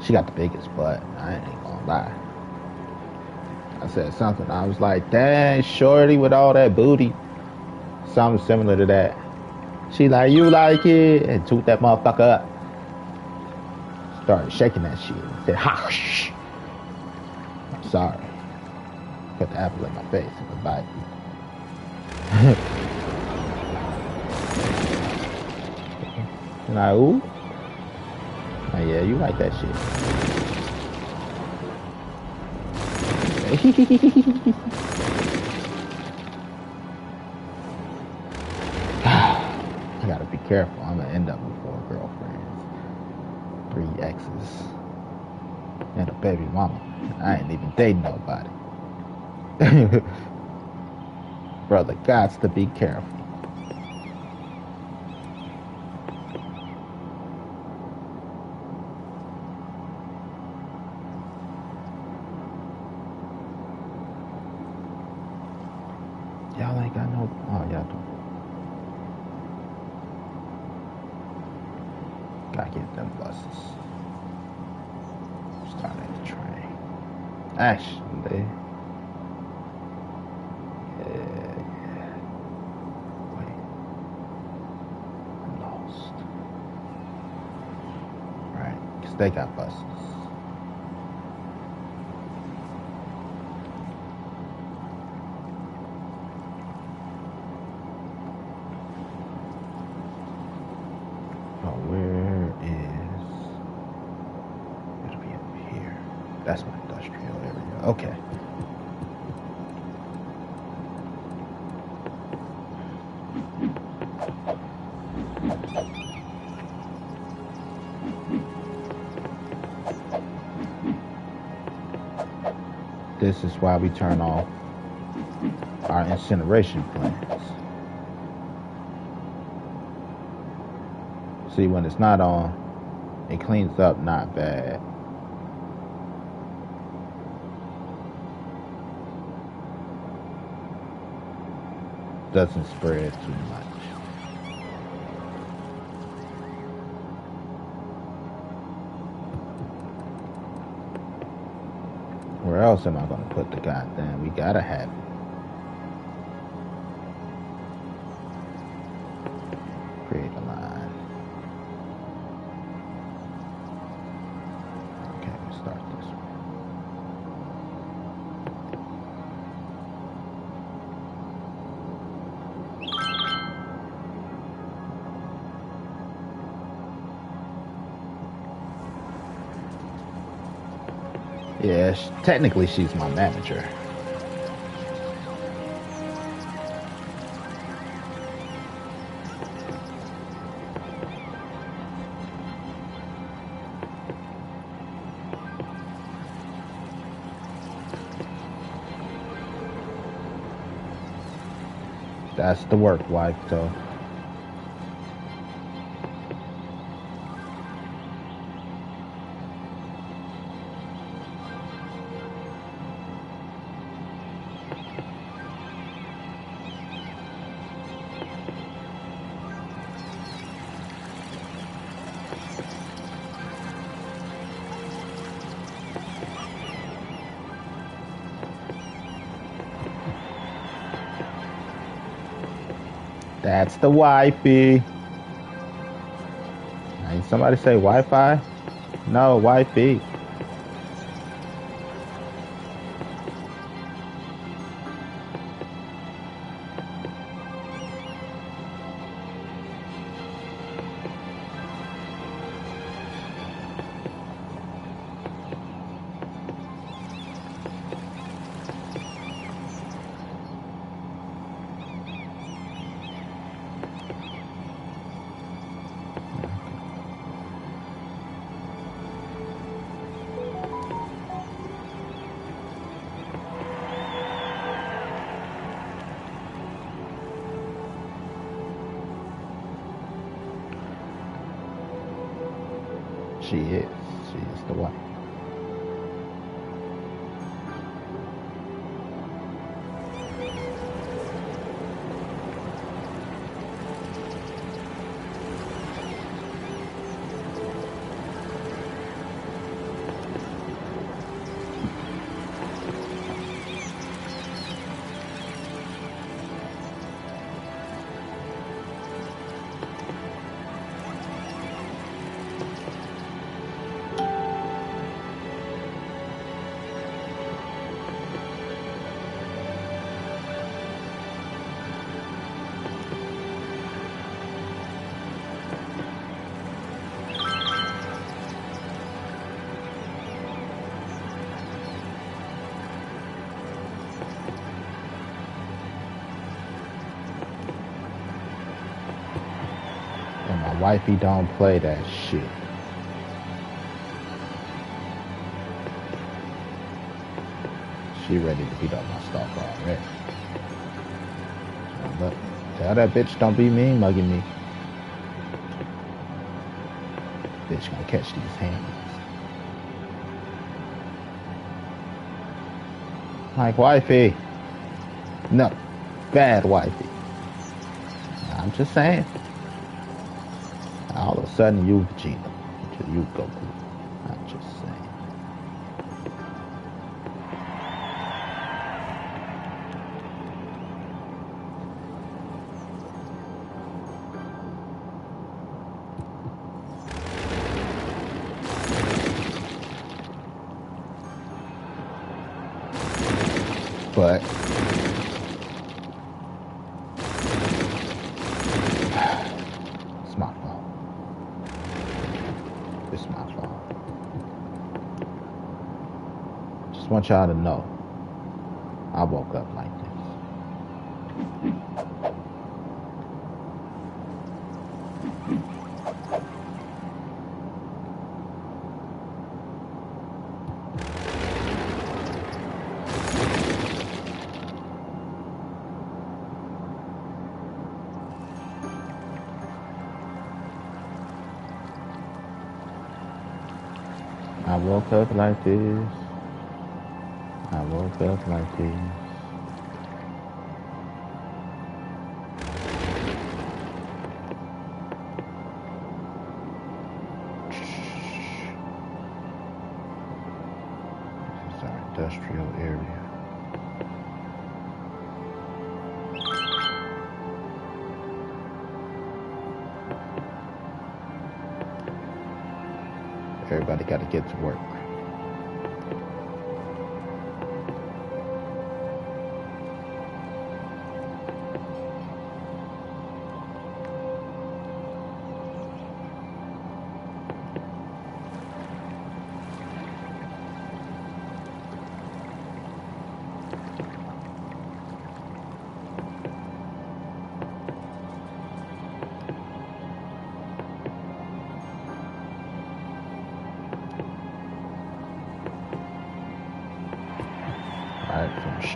Speaker 1: she got the biggest butt. I ain't gonna lie. I said something. I was like, dang, shorty with all that booty. Something similar to that. She like, you like it? And toot that motherfucker up. Started shaking that shit. Said, ha, shh. I'm sorry. Put the apple in my face and goodbye. And I, ooh. Oh, yeah, you like that shit. I gotta be careful. I'm gonna end up with 4 girlfriends, 3 exes, and a baby mama. I ain't even dating nobody. Brother, gots to be careful. Y'all ain't got no... Oh, y'all do. Gotta get them buses. Start at the train. Actually... Yeah. Wait. I'm lost. Right. Because they got buses. That's my industrial area. Okay. This is why we turn off our incineration plants. See, when it's not on, it cleans up not bad. Doesn't spread too much. Where else am I gonna put the goddamn? We gotta have it. Create a line. Okay, we'll start this one. Yeah, technically she's my manager. That's the work wife, though. That's the wifey. Ain't somebody say Wi-Fi? No, wifey. She is. She is the wife. And my wifey don't play that shit. She ready to beat up my stuff already. So look, tell that bitch don't be mean mugging me. Bitch gonna catch these hands. Like wifey. No, bad wifey. I'm just saying. All of a sudden you Vegeta. You Goku. I'm just saying. But it's my fault. It's my fault. Just want y'all to know I woke up like this. I woke up like this. I woke up like this. This is our industrial area. Everybody got to get to work.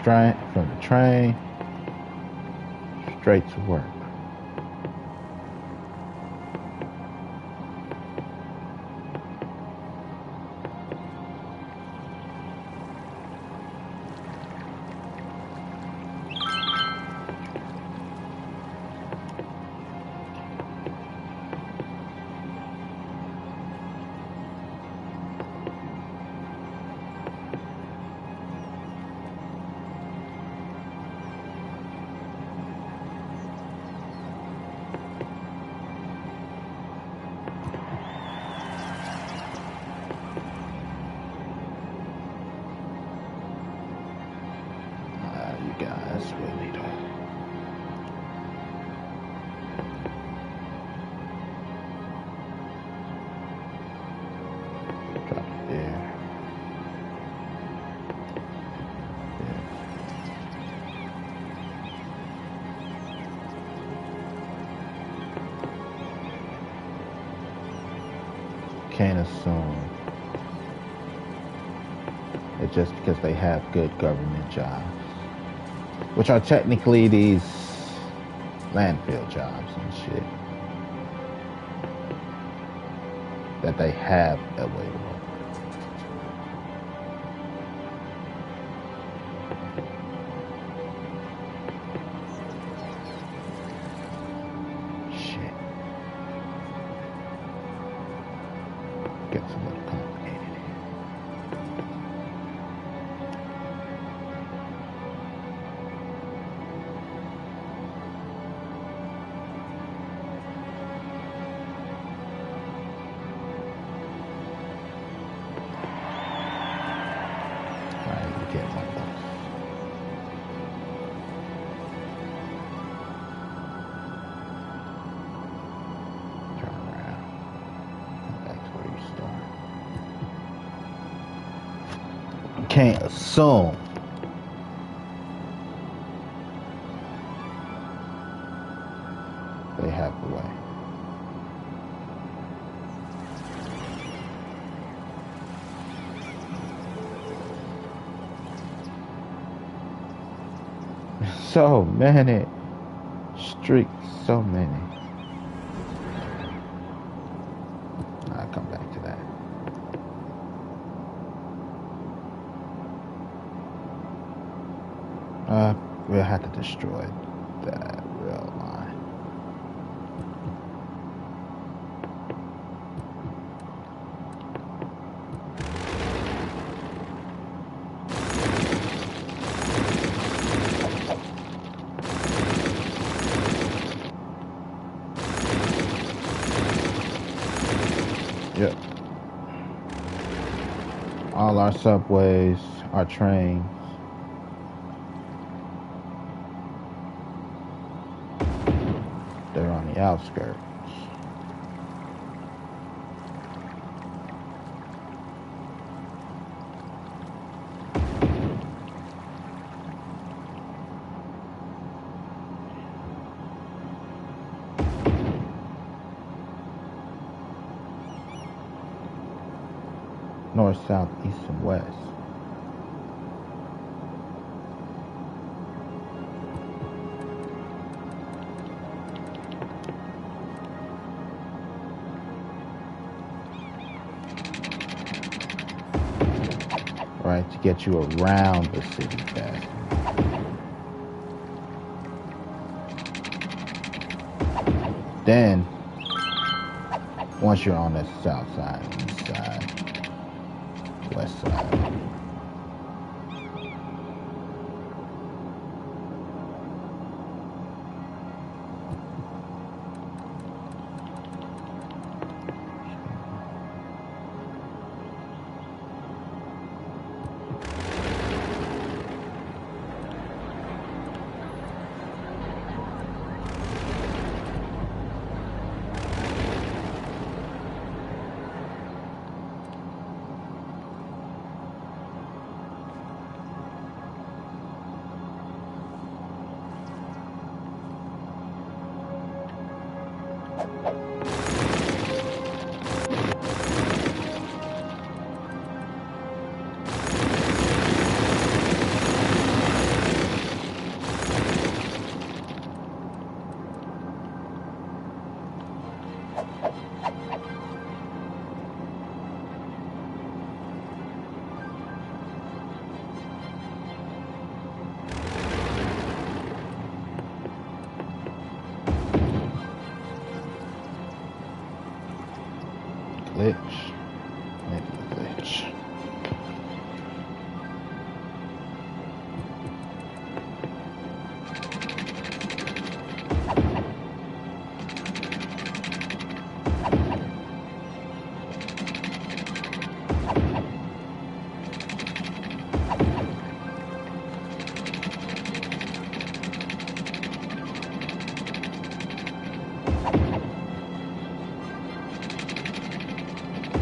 Speaker 1: From the train, straight to work. You guys really don't. Drop it there. Can't assume that just because they have good government jobs, which are technically these landfill jobs and shit, that they have a way to work. Shit. Gets a little complicated here. Get one of those. Turn around. Come back to where you started. Can't assume. They have a way. So many streaks, so many. I'll come back to that. We'll have to destroy that rail line. Yep. All our subways, our trains. They're on the outskirts. North, south, east, and west. Right, to get you around the city fast. Then, once you're on the south side, east side, west side. glitch. Maybe a glitch.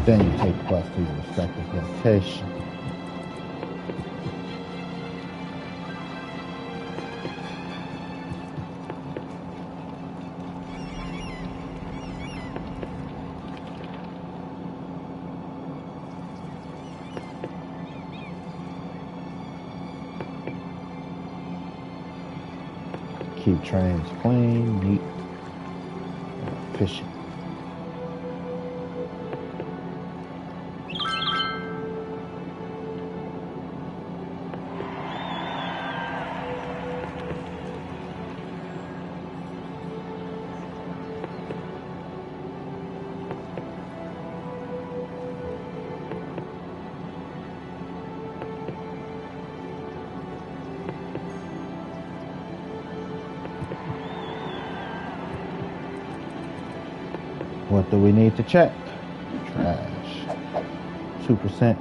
Speaker 1: Then you take plus to your respective location. Keep trains clean, neat, and efficient. What do we need to check? Trash. 2%.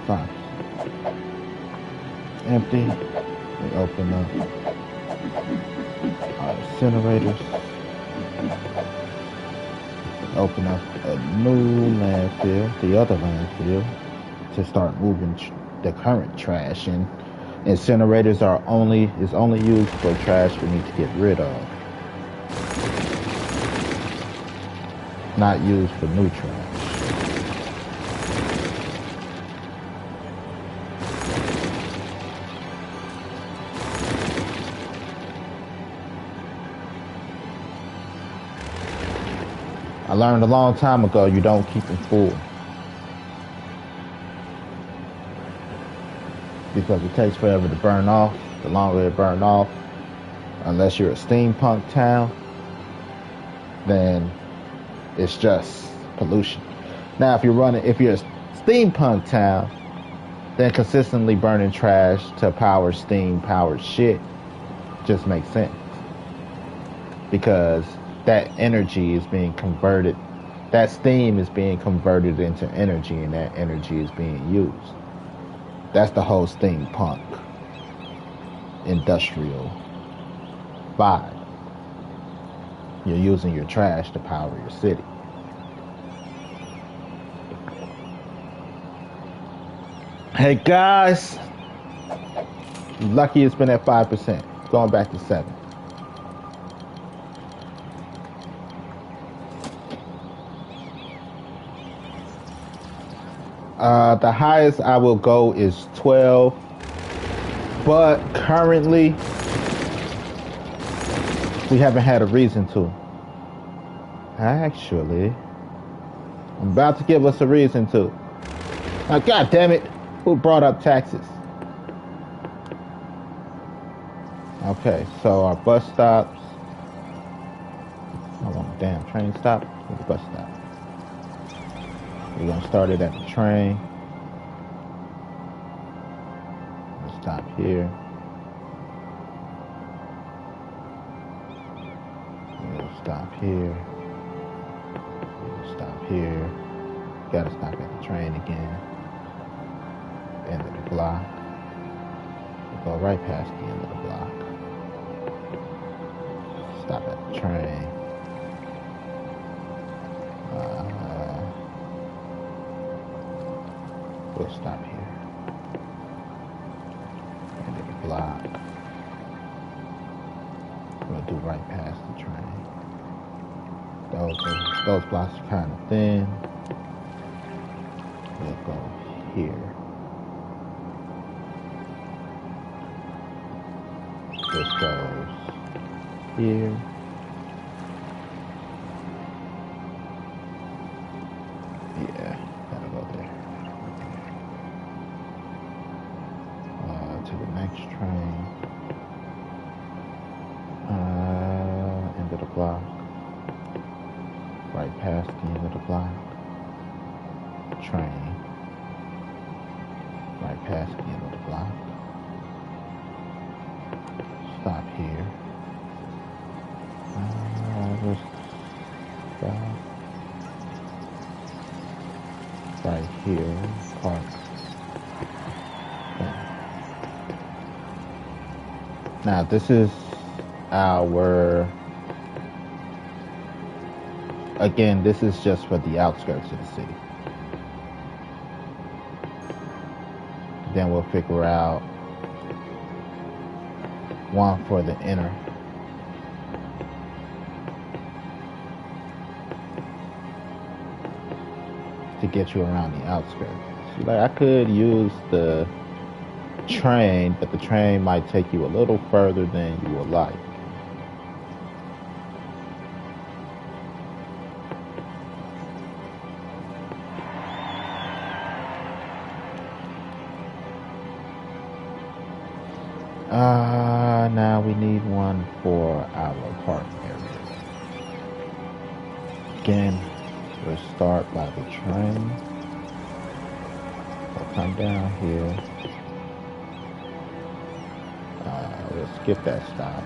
Speaker 1: 5%. Empty. We open up our incinerators. Open up a new landfill, the other landfill, to start moving the current trash in. Incinerators is only used for trash we need to get rid of. Not used for new trash. I learned a long time ago you don't keep them full. Because it takes forever to burn off. The longer it burns off, unless you're a steampunk town, then it's just pollution. Now, if you're a steampunk town, then consistently burning trash to power steam-powered shit just makes sense. Because that energy is being converted, that steam is being converted into energy, and that energy is being used. That's the whole steampunk industrial vibe. You're using your trash to power your city. Hey guys, lucky it's been at 5%. It's going back to 7. The highest I will go is 12, but currently we haven't had a reason to. Actually, I'm about to give us a reason to. Oh, God damn it! Who brought up taxes? Okay, so our bus stops. I want a damn train stop. Where's the bus stop? We're gonna start it at the train. We'll stop here. We'll stop here. We'll stop here. Gotta stop at the train again. End of the block. We'll go right past the end of the block. Stop at the train. We'll stop here. End of the block. We'll do right past the train. Those blocks are kind of thin. We'll go here. This goes here. Yeah, gotta go there. To the next train. End of the block. right past the end of the block. Train. Right past the end of the block. Stop here. Just stop. Right here. Park. Okay. Now this is our... Again, this is just for the outskirts of the city. Then we'll figure out one for the inner. To get you around the outskirts. Like, I could use the train, but the train might take you a little further than you would like. Now we need one for our apartment area. Again, we'll start by the train. We'll come down here. We'll skip that stop.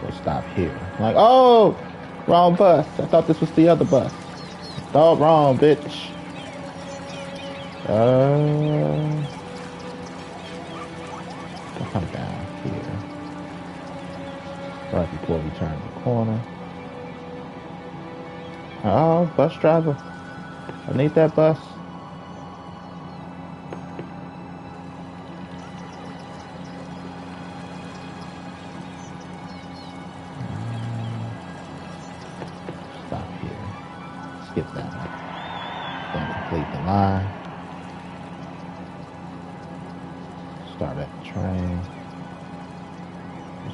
Speaker 1: We'll stop here. Like, oh, wrong bus. I thought this was the other bus. Oh, wrong, bitch. I'll come down here. Right before we turn the corner. Oh, bus driver. I need that bus. Stop here. Skip that one. Then complete the line. Start at the train.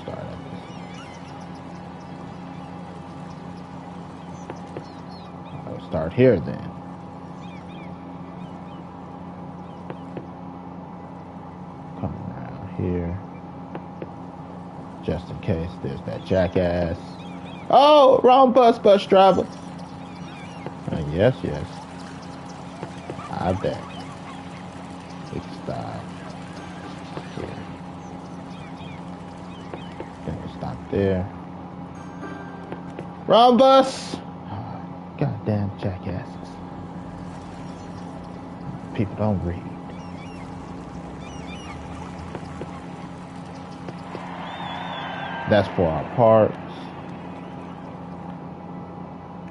Speaker 1: Start at this. I'll start here then. Come around here. Just in case there's that jackass. Oh, wrong bus driver. Yes. I bet. Big stop. Here. Then we'll stop there. Wrong bus! Oh, goddamn jackasses. People don't read. That's for our parts.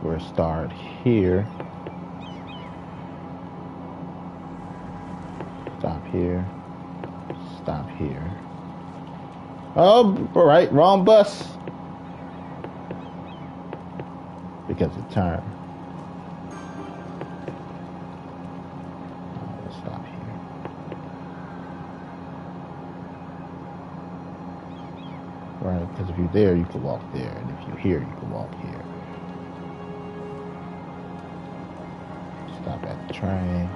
Speaker 1: We'll start here. Stop here. Stop here. Oh, right, wrong bus. Because it turned. Let's stop here. Right, because if you're there, you can walk there. And if you're here, you can walk here. Stop at the train.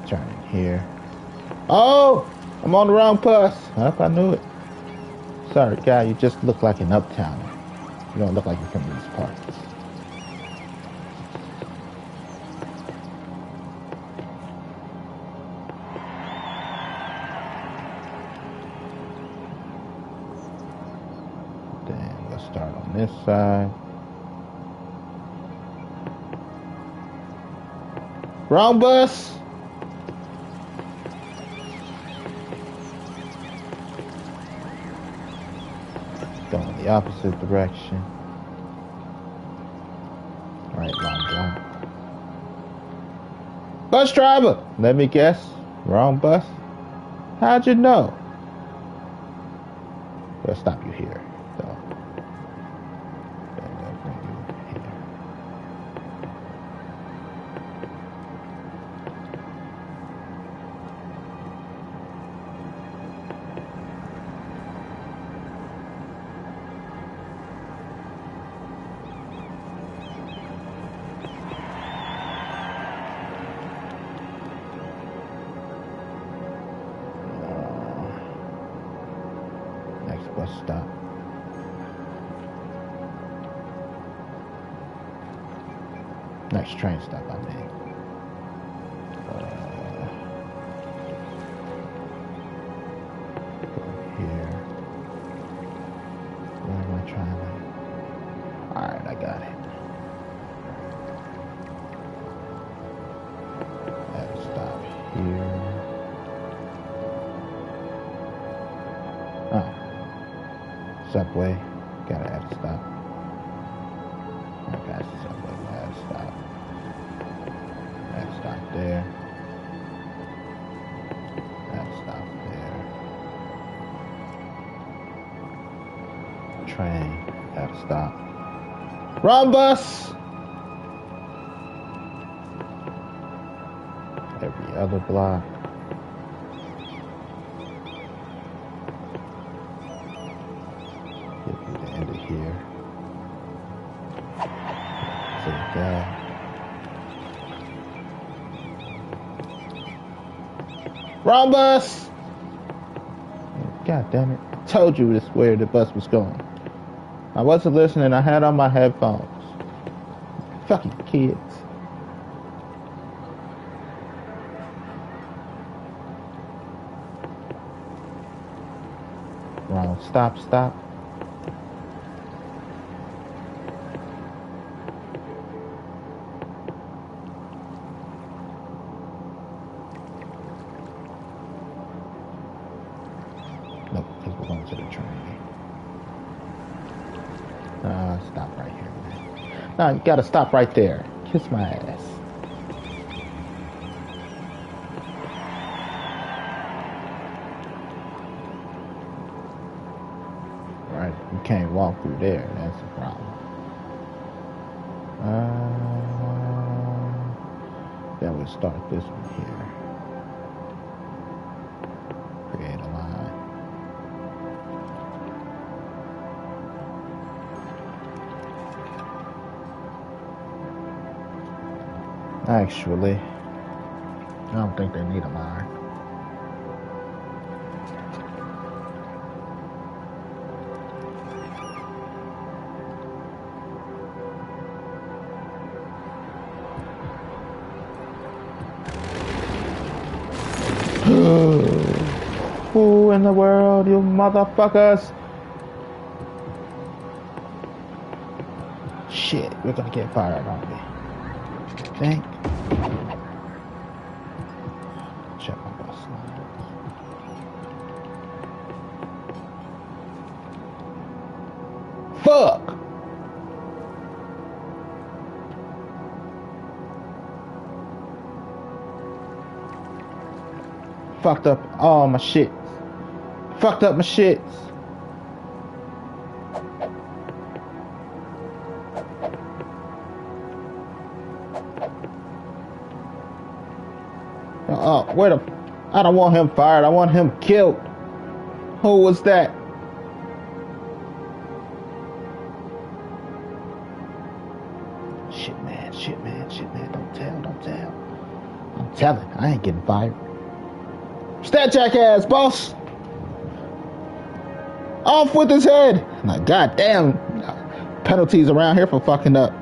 Speaker 1: Turn in here. Oh! I'm on the wrong bus. I knew it. Sorry, guy, you just look like an uptowner. You don't look like you're from these parts. Then let's start on this side. Wrong bus! Go in the opposite direction. Right, long block. Bus driver! Let me guess. Wrong bus? How'd you know? We'll stop you here, though. Then we'll bring you here. Bus stop. Next train stop, I mean. Go here. Where am I trying to? Alright, I got it. Let's stop here. Oh. Subway. Gotta add a stop. Okay, subway. Add a stop. Add a stop there. Add a stop there. Train. Add a stop. Wrong bus! Every other block. Get to the end of here. Take that. Wrong bus! God damn it. I told you this is where the bus was going. I wasn't listening. I had on my headphones. Fucking kids. Wrong. Stop. Nope, because we're going to the train. Stop right here, man. No, you gotta stop right there. Kiss my ass. Right, you can't walk through there. That's the problem. Then we'll start this one here. Create a line. Actually, I don't think they need a line. Who in the world, you motherfuckers? Shit, we're gonna get fired, aren't we? Think. Check my bus lines. Fuck! Fucked up all my shit. Fucked up my shit. Where the... I don't want him fired. I want him killed. Who was that? Shit, man. Don't tell. I'm telling. I ain't getting fired. Stat jackass, boss. Off with his head. Like, goddamn. Penalties around here for fucking up.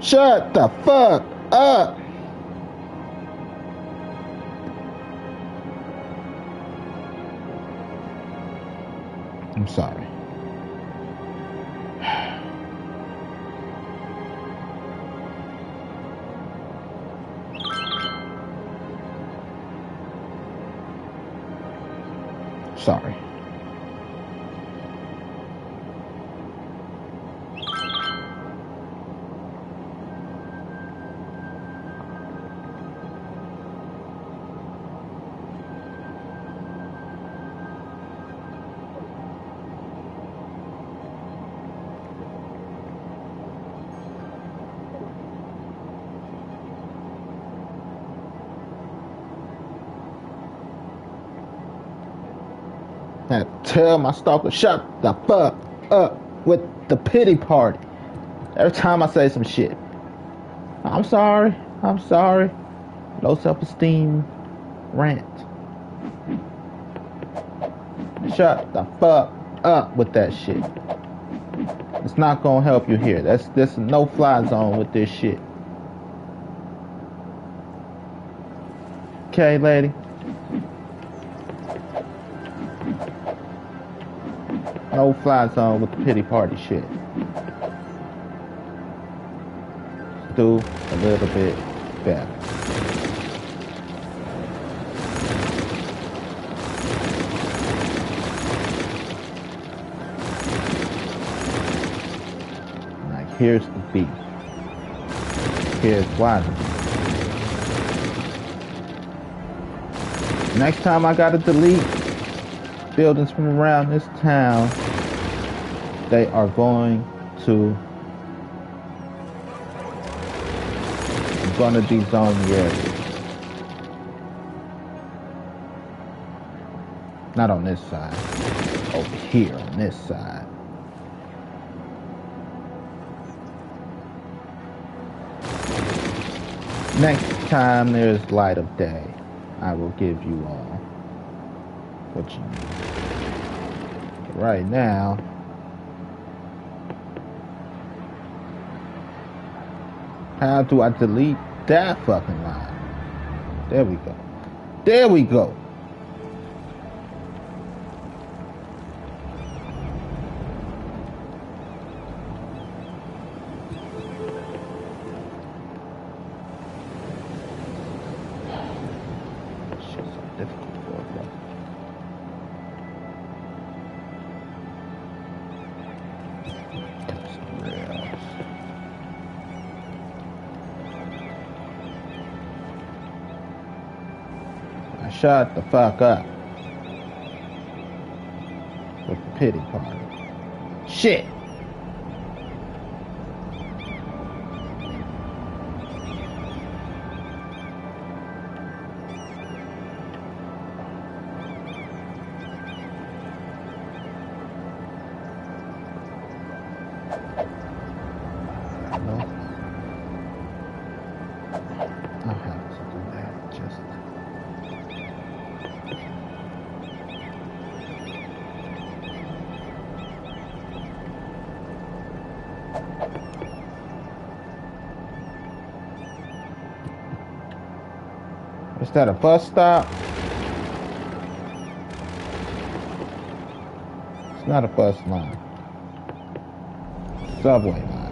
Speaker 1: Shut the fuck up. I'm sorry. Sorry. I tell my stalker, shut the fuck up with the pity party. Every time I say some shit. I'm sorry. Low self-esteem. rant. Shut the fuck up with that shit. It's not gonna help you here. There's no fly zone with this shit. Okay, lady? No fly zone with the pity party shit. Let's do a little bit better. Like, here's the beat. Here's why the beat. Next time I gotta delete buildings from around this town, they are going to dezone the area. Not on this side. Over here on this side. Next time there's light of day, I will give you all what you need. But right now, how do I delete that fucking line? There we go. There we go. Shit's so difficult for a brother. Shut the fuck up with the pity party. Shit. No. I'll have to do that just. Is that a bus stop? It's not a bus line. Subway line.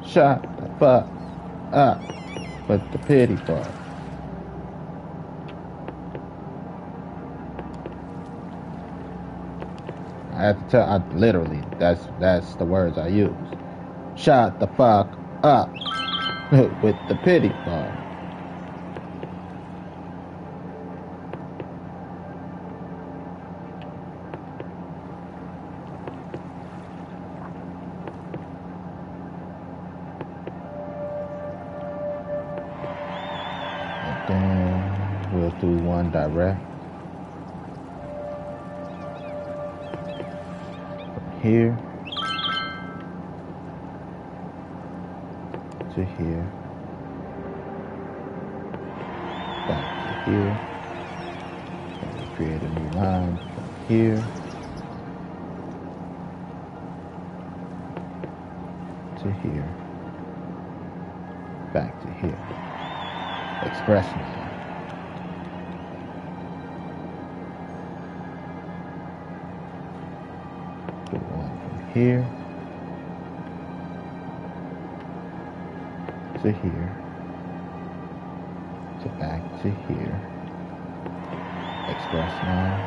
Speaker 1: Shut the fuck up with the pity party. I have to tell, literally, that's the words I use. Shut the fuck up with the pity party. Then we'll do one direct from here to here, back to here, and we create a new line from here to here, back to here. Express line. Do one from here to here to back to here. Express line.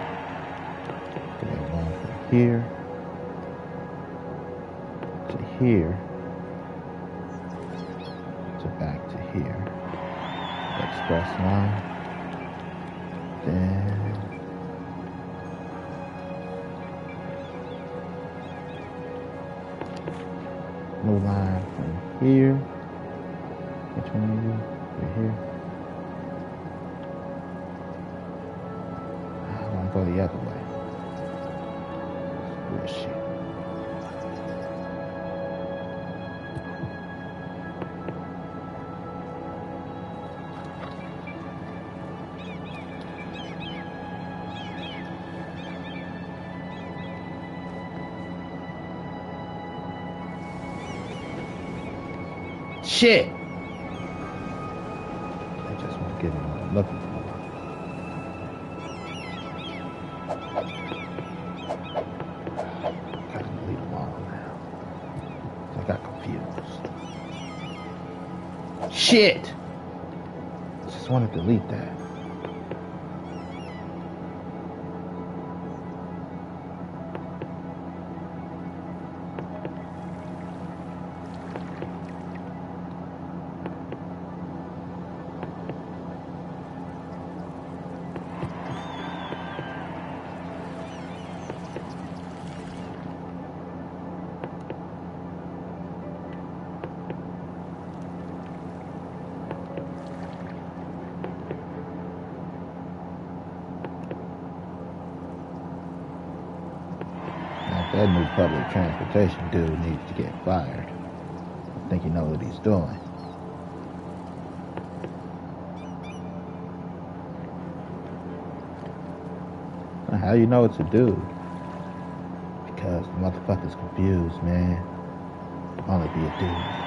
Speaker 1: So they're going from here to here to back to here. Express line. Then new line from here. Which one are you? Right here. I want to go the other way. Bullshit. Shit! I just want to get what I'm looking for. Gotta delete them all now. I got confused. Shit! Just want to delete that. That new public transportation dude needs to get fired. I think he knows what he's doing. How you know it's a dude? Because the motherfucker's confused, man. Only be a dude.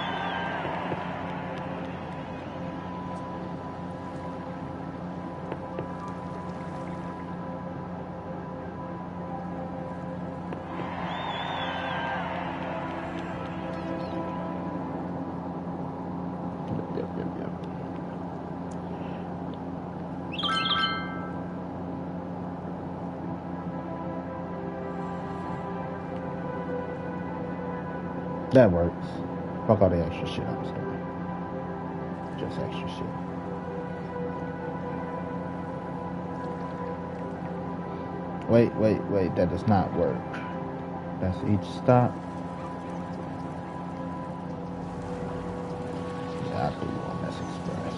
Speaker 1: That works. Fuck all the extra shit I was doing. Just extra shit. Wait. That does not work. That's each stop. Yeah, I'll put you on this express.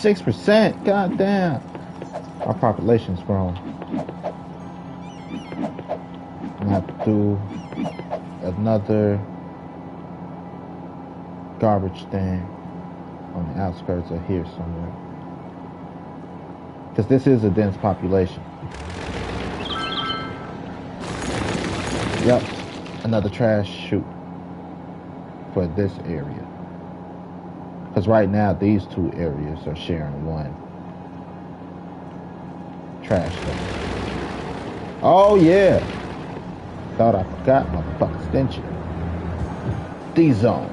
Speaker 1: %. God damn. Our population's grown. I'm gonna have to do another garbage thing on the outskirts of here somewhere. Because this is a dense population. Yep. Another trash chute for this area. Because right now, these two areas are sharing one trash can. Oh, yeah. Thought I forgot, motherfuckers, didn't you? D-zoned.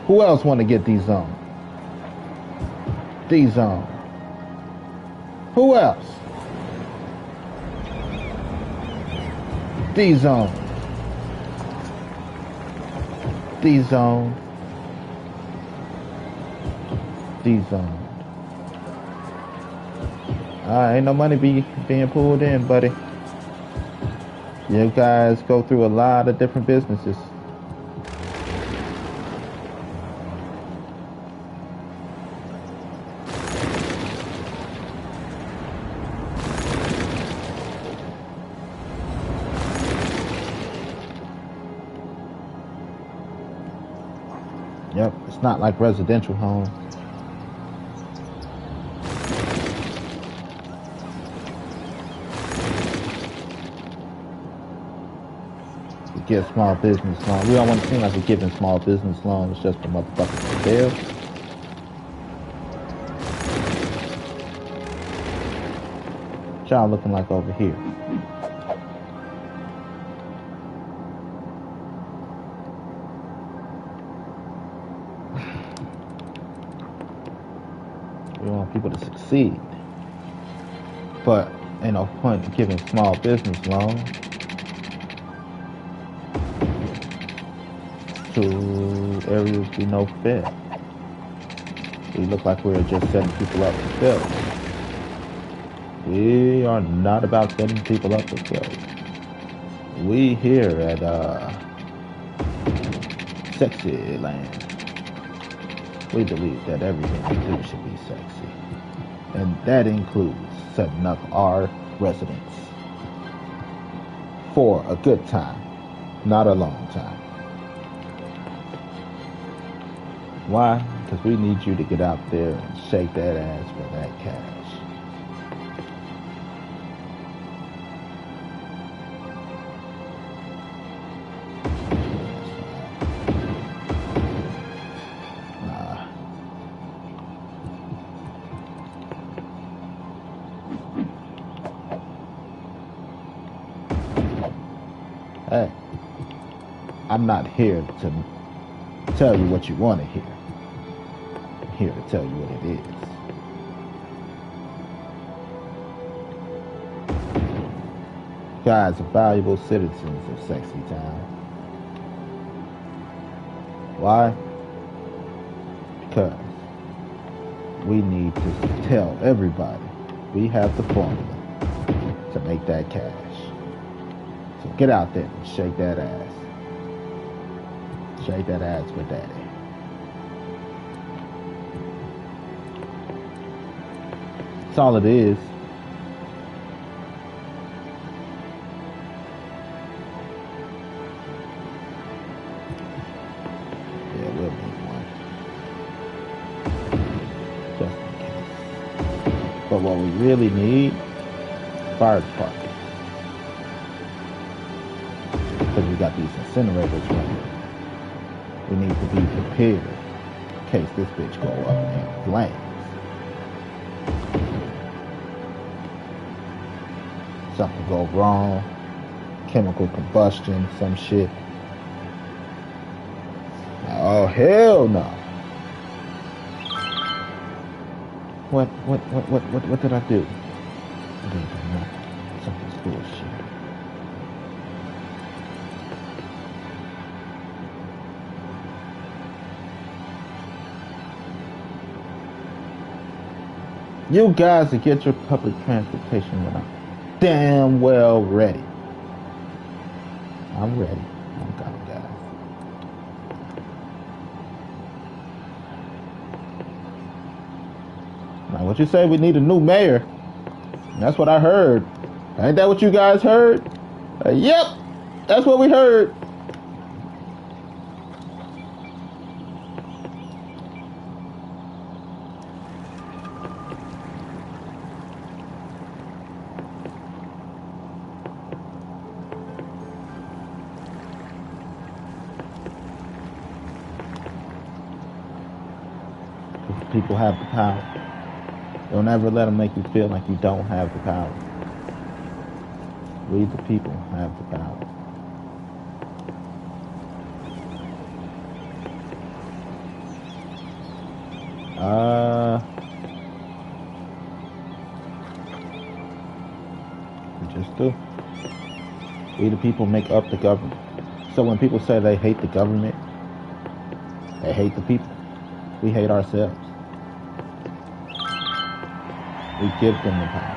Speaker 1: Who else want to get D-zoned? D-zoned. Who else? D-zoned. D-zoned. D-zone. Ain't no money being pulled in, buddy. You guys go through a lot of different businesses. Yep, it's not like residential homes. give small business loans. We don't want to seem like we're giving small business loans just for motherfuckers to fail. What y'all looking like over here? We want people to succeed. But ain't no point in giving small business loans to areas we know fail. We look like we're just setting people up for failure. We are not about setting people up for failure. We here at Sexy Land, we believe that everything we do should be sexy. And that includes setting up our residents for a good time, not a long time. Why? Because we need you to get out there and shake that ass for that cash. Hey, I'm not here to tell you what you want to hear. I'm here to tell you what it is. You guys are valuable citizens of Sexy Town. Why? Because we need to tell everybody we have the formula to make that cash. So get out there and shake that ass. Shake that ass for daddy. That's all it is. Yeah, we'll make one. Just in case. But what we really need, fire department. Because we got these incinerators running. We need to be prepared in case this bitch go up in flames. Something go wrong, chemical combustion, some shit. Oh hell no! What did I do? I didn't do nothing. Something's bullshit. You guys to get your public transportation when I'm damn well ready. I'm ready. I'm coming, guys. Now, what you say? We need a new mayor. That's what I heard. Ain't that what you guys heard? Yep, that's what we heard. People have the power. Don't ever let them make you feel like you don't have the power. We the people have the power. We just do. We the people make up the government. So when people say they hate the government, they hate the people. We hate ourselves. We give them the power.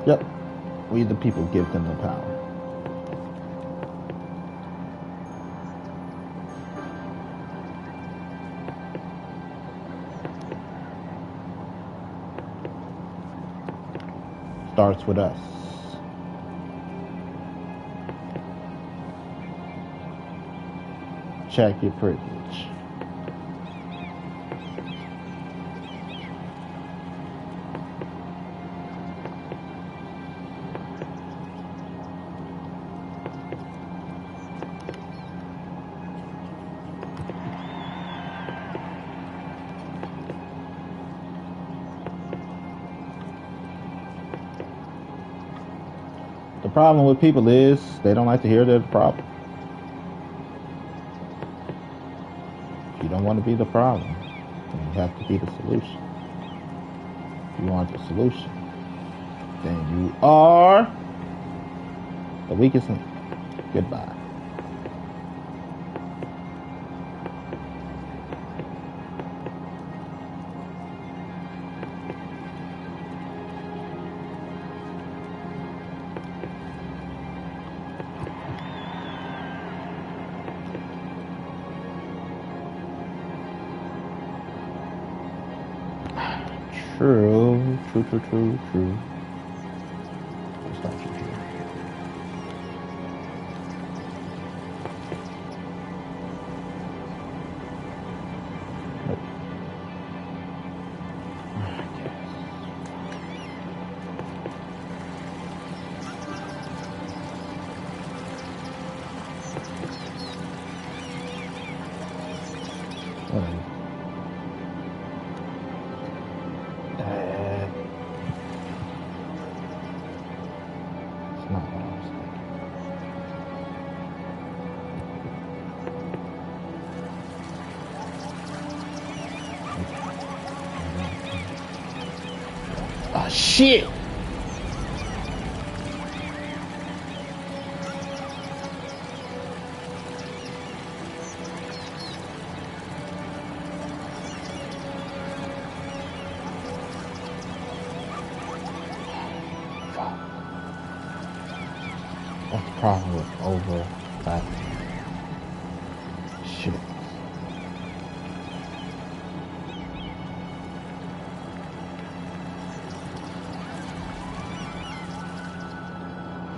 Speaker 1: Yep. We the people give them the power. starts with us. Check your privilege. The problem with people is they don't like to hear they're the problem. If you don't want to be the problem, then you have to be the solution. If you want the solution, then you are the weakest link. Goodbye. True. It's not true here. Nope. Whatever. It's not what I was thinking. Oh shit! What's the problem with overlapping? Shit.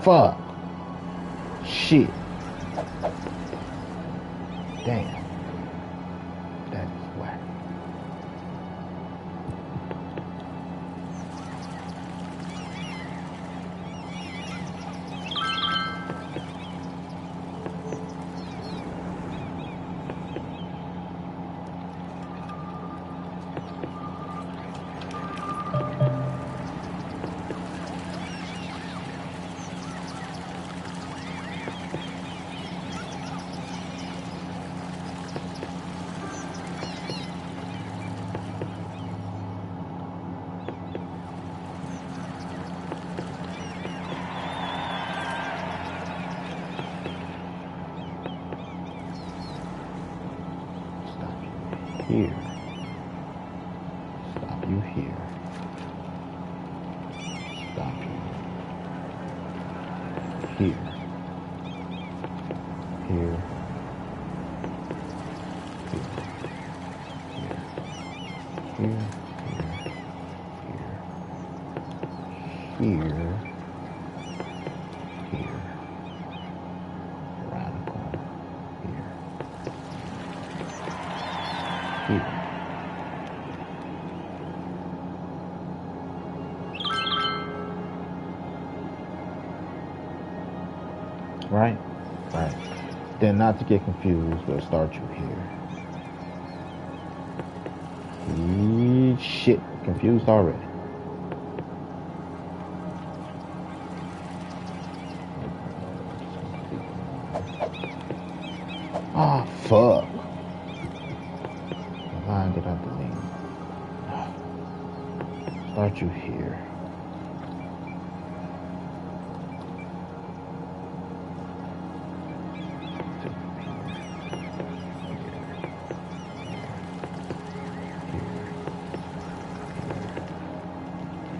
Speaker 1: Fuck. Shit. Damn. That is whack. Here. Stop you here. Stop you here. Here. Here. Here. Here. Around the corner. Here. Right? Right. Then not to get confused, we'll start you here. Shit, confused already. Ah, fuck. What line did I delete? Start you here.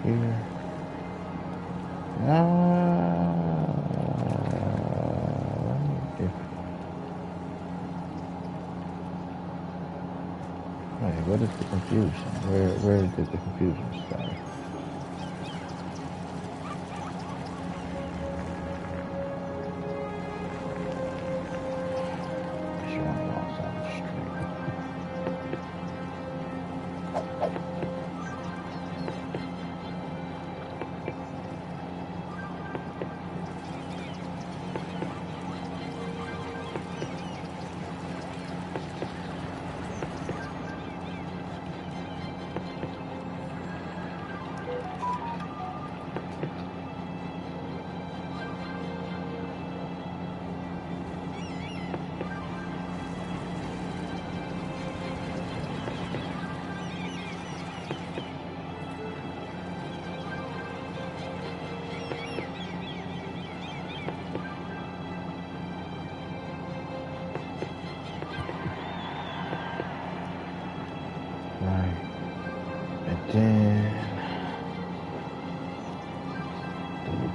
Speaker 1: Here. Wait, what is the confusion? Where did the confusion start?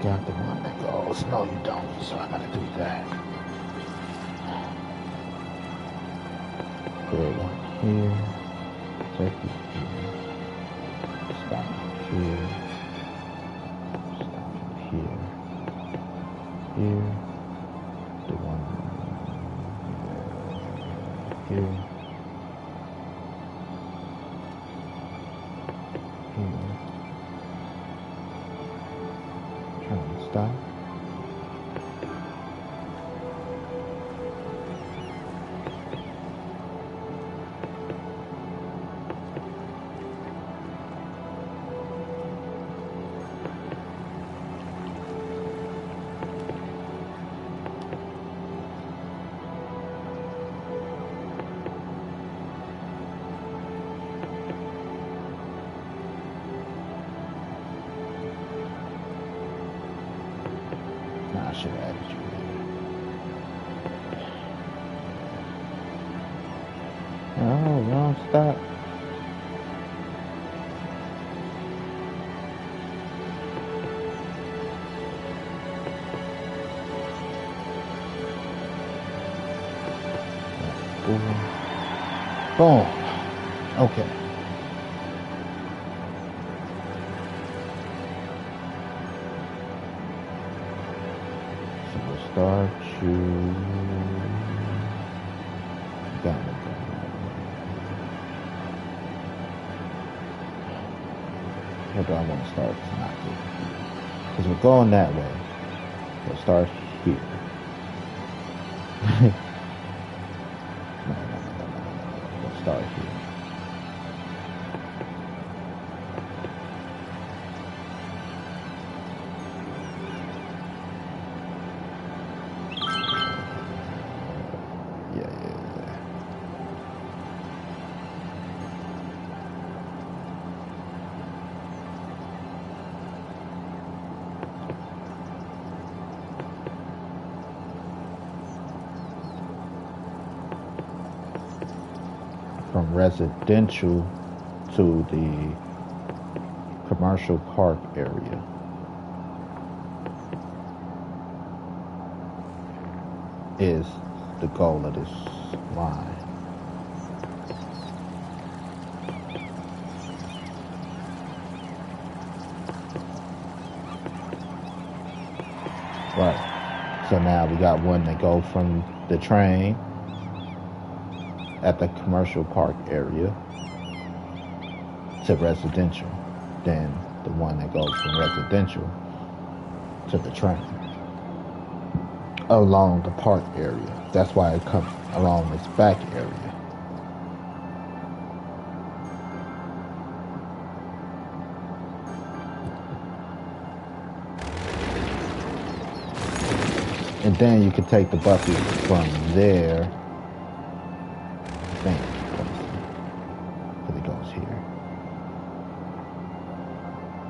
Speaker 1: got the one that goes. No, you don't. So I gotta do that. Put one here. Take it here. Stop here. Stop here. Here. The one here. Here. Trying to stop. I should have added you there. Oh, wrong stop. Boom. Okay. Start you got it. Where do I want to start? It's not here. Because we're going that way. We'll start here. No. We'll start here. From residential to the commercial park area. Is the goal of this line. Right. So now we got one that go from the train at the commercial park area to residential. Then the one that goes from residential to the train along the park area. That's why it comes along this back area. And then you can take the buses from there. Because it goes here.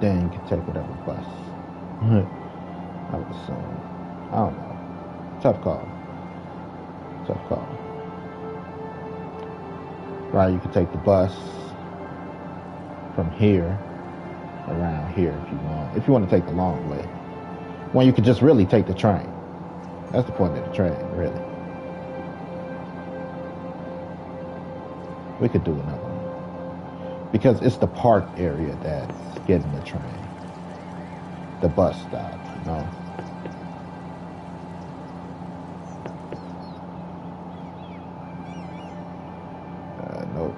Speaker 1: Then you can take whatever bus. I would assume. I don't know. Tough call. Right, you can take the bus from here around here if you want. If you want to take the long way. Well, you could just really take the train. That's the point of the train, really. We could do another one. Because it's the park area that's getting the train. The bus stop, you know? Nope.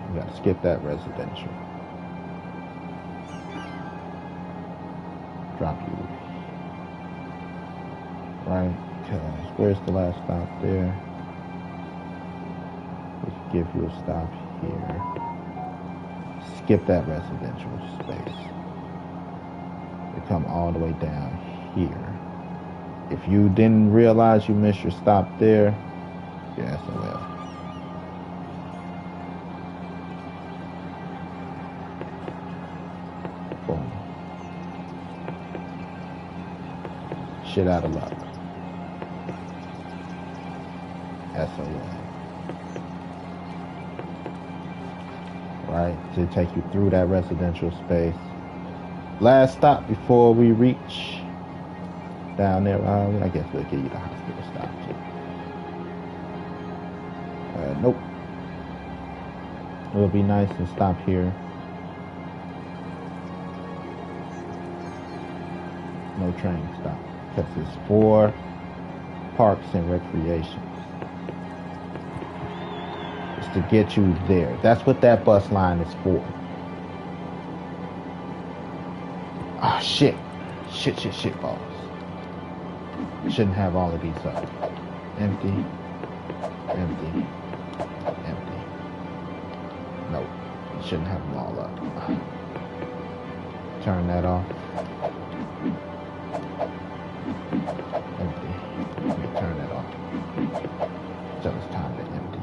Speaker 1: You gotta skip that residential. Drop you. Right? Because where's the last stop there? Give you a stop here. Skip that residential space. You come all the way down here. If you didn't realize you missed your stop there, yeah, SOL. Boom. Shit out of luck. SOL. Right, to take you through that residential space, Last stop before we reach down there. I guess we'll give you the hospital stop too. Nope. It would be nice to stop here. No train stop. Because it's for parks and recreation. It's to get you there. That's what that bus line is for. Ah, shit. Shit, balls. Shouldn't have all of these up. Empty. Nope. Shouldn't have them all up. Turn that off. Empty. Let me turn that off. So it's time to empty.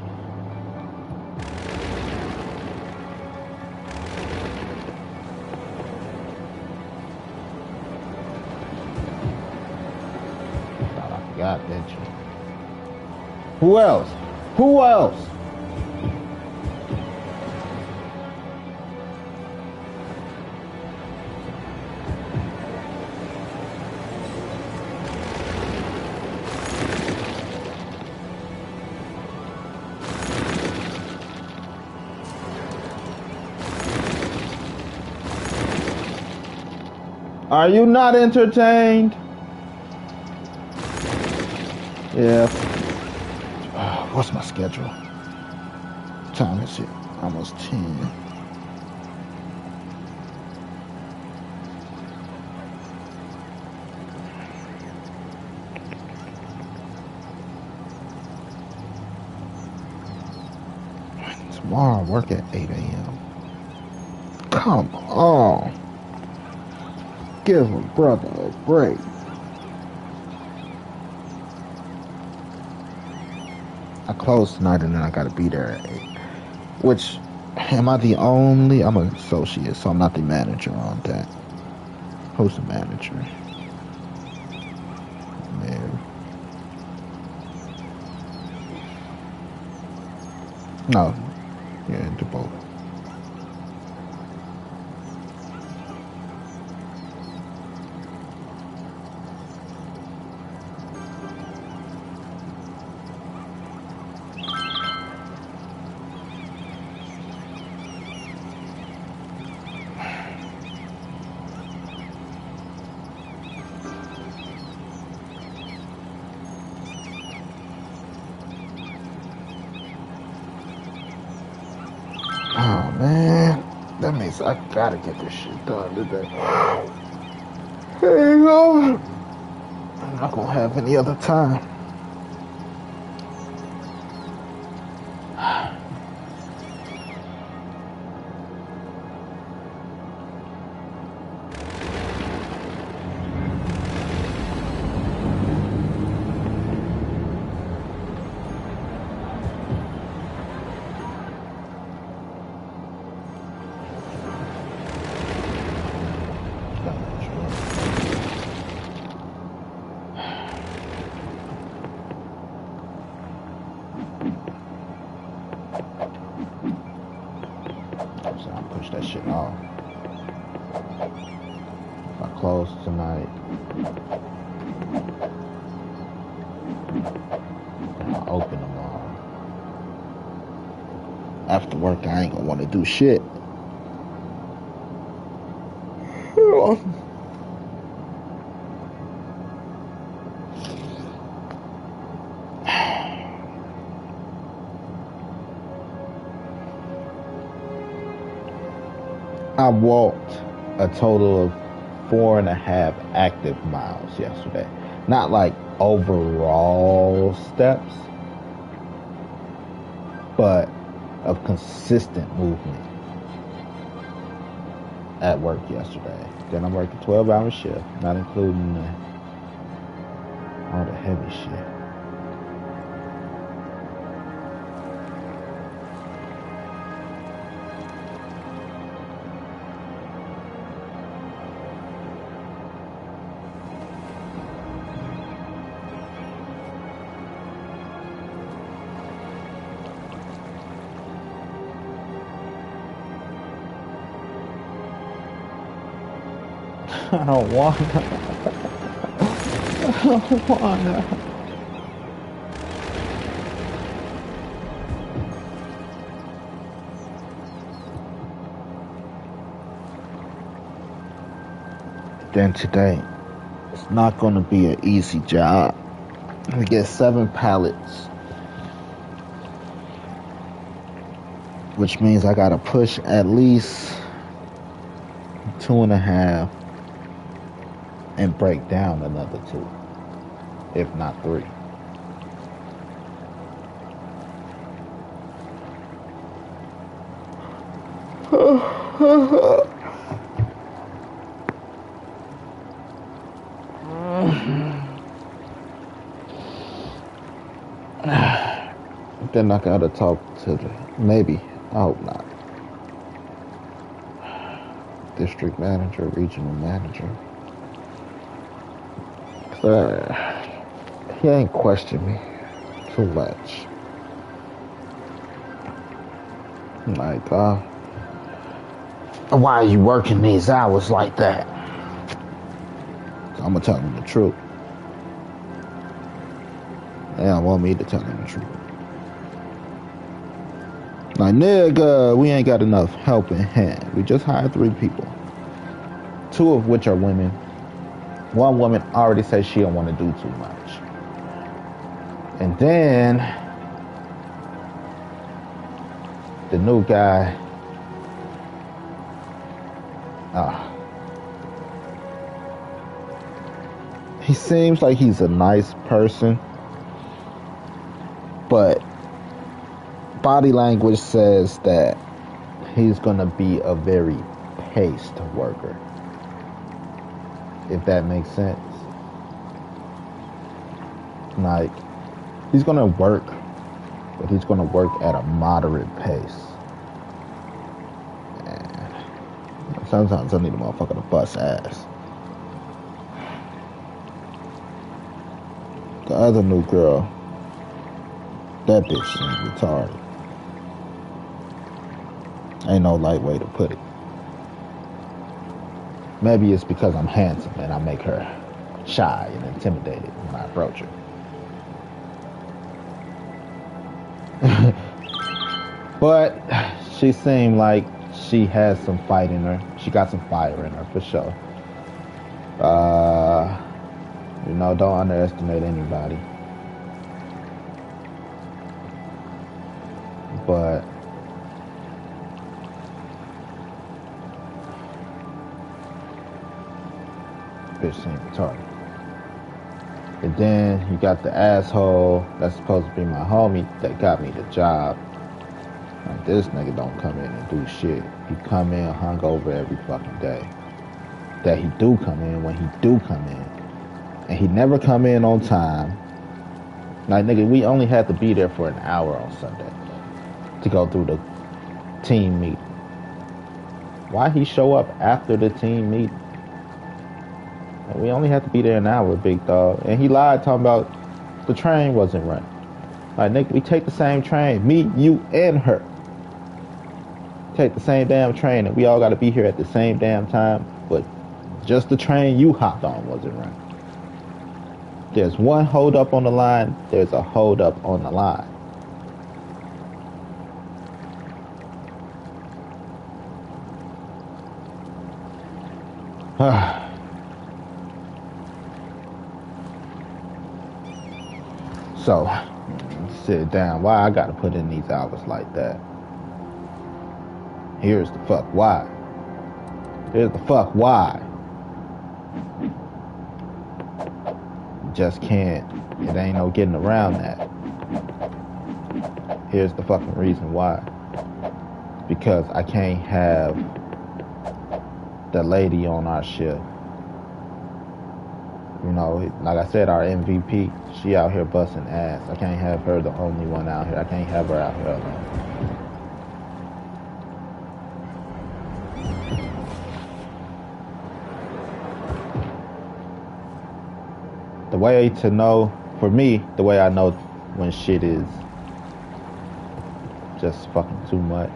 Speaker 1: Thought I forgot, didn't you? Who else? Are you not entertained? Yeah. What's my schedule? What time is it? Almost 10. Tomorrow I work at 8 a.m. Come on. Give a brother a break. I close tonight and then I gotta be there at 8. Which, am I the only? I'm an associate, so I'm not the manager on that. Who's the manager? Man. No. Yeah, do both. Oh man, that means I gotta get this shit done today. There you go. I'm not gonna have any other time. So I'll push that shit off. If I close tonight, I'll open tomorrow. After work, I ain't gonna want to do shit. I walked a total of 4.5 active miles yesterday. Not like overall steps, but of consistent movement at work yesterday. Then I'm working 12-hour shift, not including all the heavy shit. I don't want to. I don't want to. Then today, it's not going to be an easy job. We get 7 pallets, which means I got to push at least 2.5 and break down another 2, if not 3. Then I gotta talk to maybe, I hope not, district manager, regional manager. He ain't questioned me too much. Like, why are you working these hours like that? So I'm gonna tell him the truth. They don't want me to tell him the truth. Like, nigga, we ain't got enough helping hand. We just hired 3 people. 2 of which are women. 1 woman already says she don't want to do too much. And then the new guy, he seems like he's a nice person, but body language says that he's gonna be a very paced worker, if that makes sense. Like, he's gonna work, but he's gonna work at a moderate pace. And sometimes I need a motherfucker to bust ass. The other new girl, that bitch seems retarded. Ain't no light way to put it. Maybe it's because I'm handsome and I make her shy and intimidated when I approach her. But she seemed like she has some fight in her. She got some fire in her for sure. Don't underestimate anybody. But bitch seemed retarded. And then you got the asshole that's supposed to be my homie that got me the job. Like, this nigga don't come in and do shit. He come in hungover every fucking day. That he do come in when he do come in. And he never come in on time. Like, nigga, we only had to be there for an hour on Sunday to go through the team meeting. Why he show up after the team meeting? And we only had to be there an hour, big dog. And he lied talking about the train wasn't running. Like, nigga, we take the same train. Me, you, and her. Take the same damn train, and we all got to be here at the same damn time. But just the train you hopped on wasn't running. There's one hold up on the line. There's a hold up on the line. So, sit down. Why I gotta put in these hours like that? Here's the fuck why. Here's the fuck why. Just can't. It ain't no getting around that. Here's the fucking reason why. Because I can't have the lady on our shift. You know, like I said, our MVP, she out here busting ass. I can't have her the only one out here. I can't have her out here alone. The way to know, for me, the way I know when shit is just fucking too much.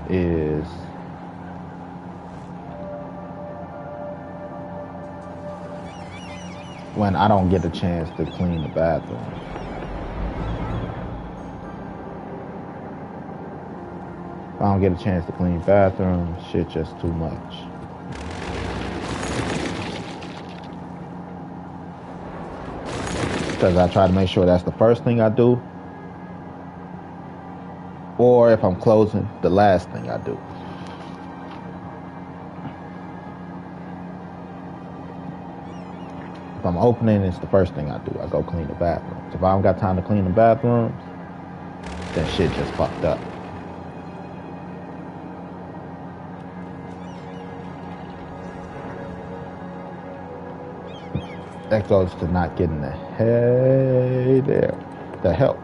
Speaker 1: is when I don't get a chance to clean the bathroom. If I don't get a chance to clean bathrooms, shit just too much. Because I try to make sure that's the first thing I do. Or if I'm closing, the last thing I do. If I'm opening, it's the first thing I do. I go clean the bathrooms. If I don't got time to clean the bathrooms, then shit just fucked up. That goes to not getting the help.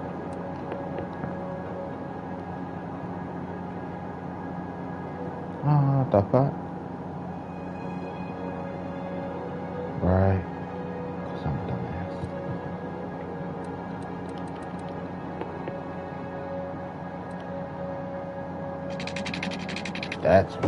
Speaker 1: What the fuck? Right. Cause I'm a dumbass. That's why.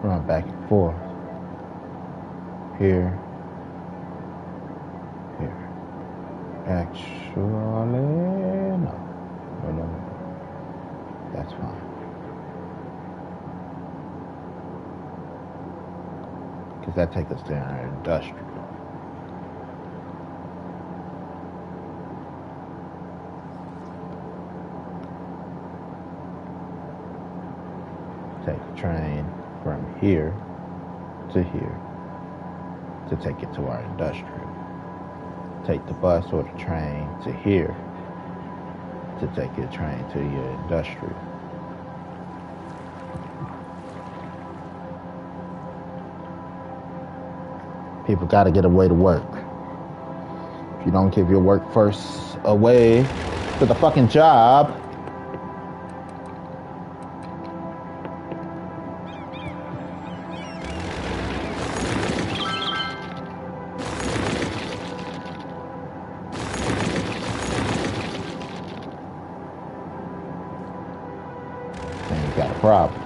Speaker 1: Run back and forth. Here. Actually, no. That's fine. Because that takes us to our industrial. Take the train from here to here to take it to our industrial. Take the bus or the train to here to take your train to your industrial. People got to get away to work. If you don't give your work first away to the fucking job, then you got a problem.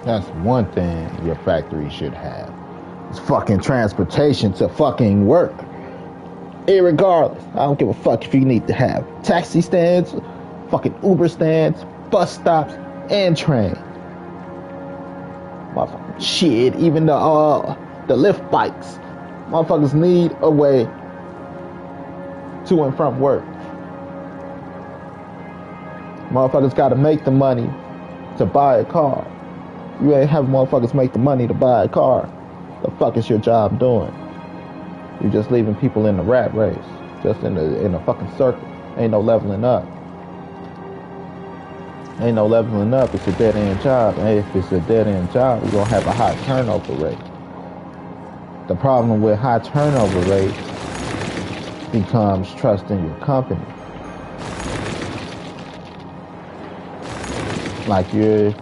Speaker 1: That's one thing your factory should have. It's fucking transportation to fucking work. Irregardless, I don't give a fuck if you need to have taxi stands, fucking Uber stands, bus stops, and trains. Motherfucking shit, even the lift bikes. Motherfuckers need a way to and from work. Motherfuckers gotta make the money to buy a car. You ain't having motherfuckers make the money to buy a car. The fuck is your job doing? You're just leaving people in the rat race, just in a fucking circle. Ain't no leveling up. Ain't no leveling up. It's a dead end job. And if it's a dead end job, we're gonna have a high turnover rate. The problem with high turnover rate becomes trust in your company. Like it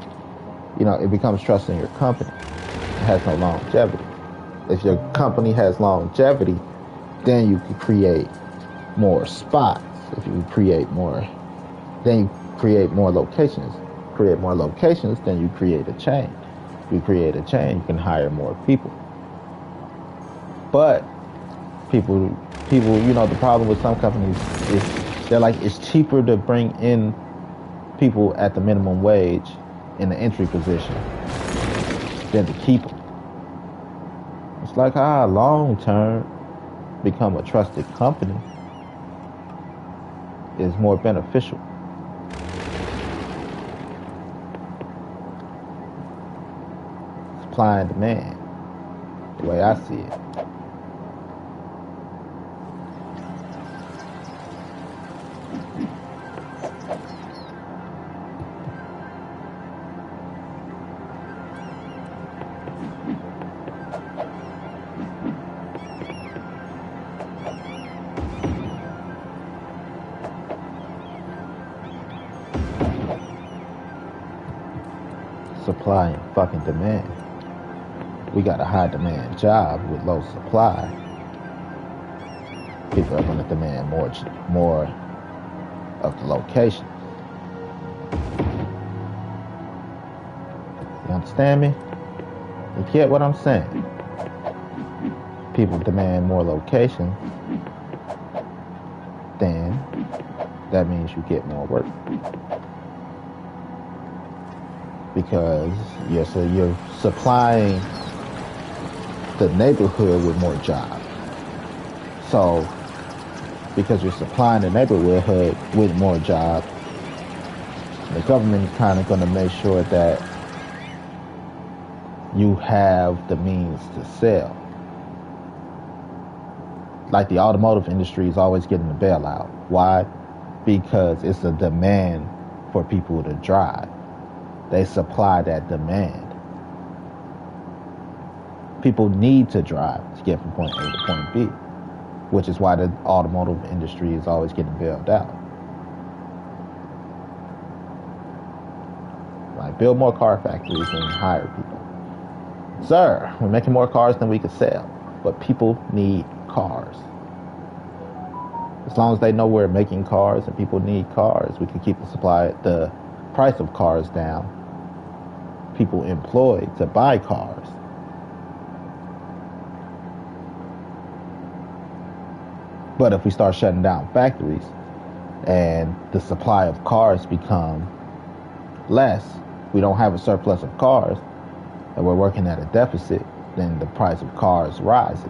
Speaker 1: becomes trust in your company. It has no longevity. If your company has longevity, then you can create more spots. If you create more, then you create more locations. Create more locations, then you create a chain. If you create a chain, you can hire more people. But people, the problem with some companies is they're like, it's cheaper to bring in people at the minimum wage in the entry position than to keep them. It's like, long term, become a trusted company is more beneficial. Supply and demand, the way I see it. Supply and fucking demand. We got a high demand job with low supply. People are going to demand more of the location. You understand me? You get what I'm saying? People demand more location, then that means you get more work. Because you're supplying the neighborhood with more jobs. So, because you're supplying the neighborhood with more jobs, the government is kind of going to make sure that you have the means to sell. Like the automotive industry is always getting a bailout. Why? Because it's a demand for people to drive. They supply that demand. People need to drive to get from point A to point B, which is why the automotive industry is always getting bailed out. Like, build more car factories and hire people. Sir, we're making more cars than we could sell, but people need cars. As long as they know we're making cars and people need cars, we can keep the price of cars down. People employed to buy cars. But if we start shutting down factories and the supply of cars become less, we don't have a surplus of cars, and we're working at a deficit, then the price of cars rises.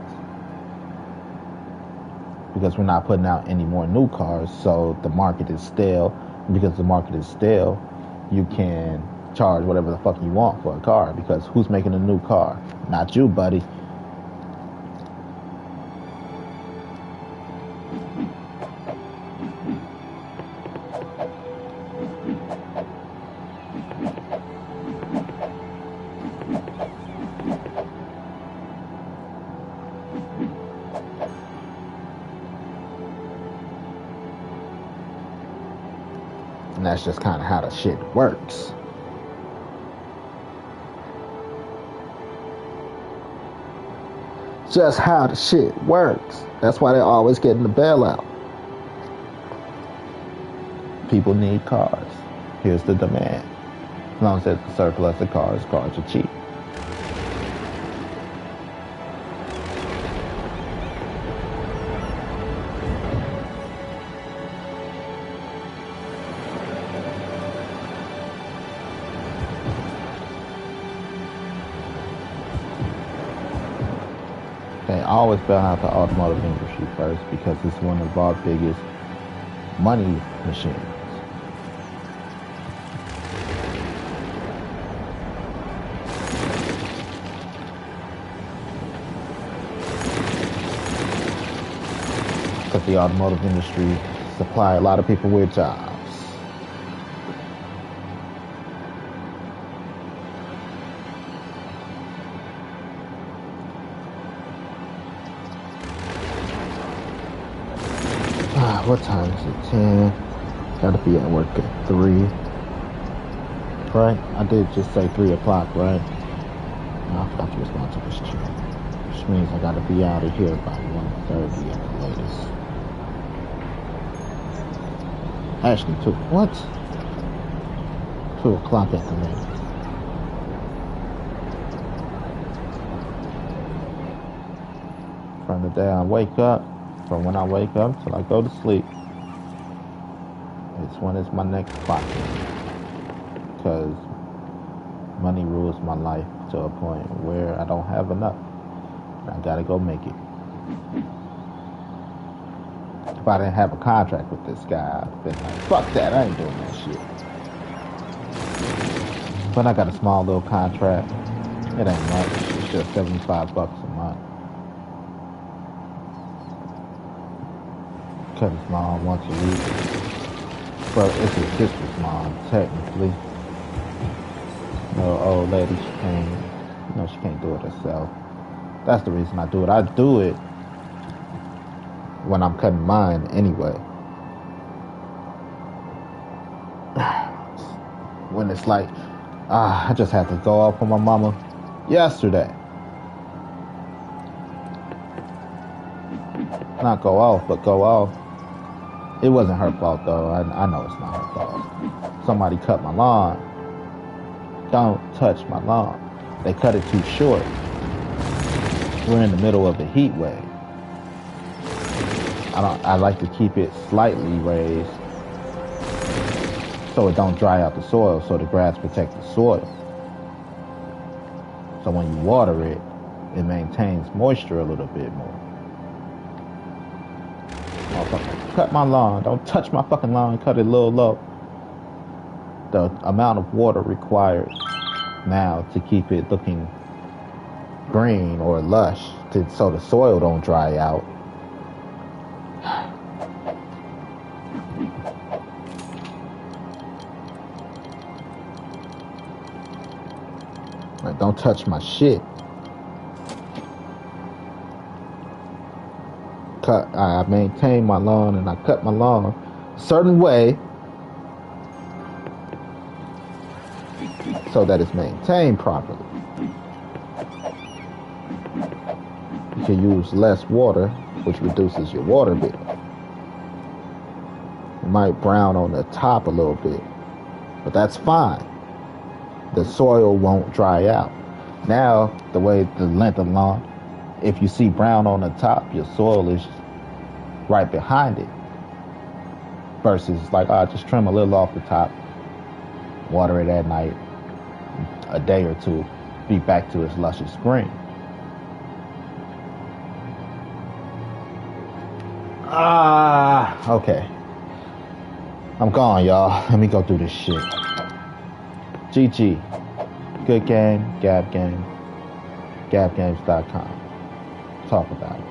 Speaker 1: Because we're not putting out any more new cars, so the market is stale. Because the market is stale, you can charge whatever the fuck you want for a car, because who's making a new car? Not you, buddy. And that's just kind of how the shit works. Just how the shit works. That's why they're always getting the bailout. People need cars. Here's the demand. As long as there's a surplus of cars are cheap. Okay, I always bail out the automotive industry first because it's one of our biggest money machines. the automotive industry supply a lot of people with jobs. What time is it? 10. Gotta be at work at 3. Right? I did just say 3 o'clock, right? No, I forgot to respond to this chat. Which means I gotta be out of here by 1:30 at the latest. Actually, 2. What? 2 o'clock at the latest. From the day I wake up, from when I wake up till I go to sleep, it's when it's my next clock. Because money rules my life to a point where I don't have enough. I gotta go make it. If I didn't have a contract with this guy, I'd been like, fuck that, I ain't doing that shit. But I got a small little contract. It ain't much. It's just $75 a month. Cut his mom once a week. Well, it's his sister's mom, technically. No old lady, she can't do it herself. That's the reason I do it. I do it when I'm cutting mine anyway. When it's like, I just had to go off on my mama yesterday. Not go off, but go off. It wasn't her fault though. I know it's not her fault. Somebody cut my lawn. Don't touch my lawn. They cut it too short. We're in the middle of a heat wave. I like to keep it slightly raised so it don't dry out the soil, so the grass protects the soil. So when you water it, it maintains moisture a little bit more. Motherfucker, cut my lawn. Don't touch my fucking lawn. Cut it a little low. The amount of water required now to keep it looking green or lush, so the soil don't dry out. Like, don't touch my shit. I maintain my lawn and I cut my lawn a certain way so that it's maintained properly. You can use less water, which reduces your water bill. It might brown on the top a little bit, but that's fine. The soil won't dry out. Now, the length of lawn, if you see brown on the top, your soil is right behind it. Versus like, just trim a little off the top, water it at night, a day or two, be back to its luscious green. Okay. I'm gone, y'all. Let me go do this shit. GG. Good game, Gab Game. GabGames.com. Talk about it.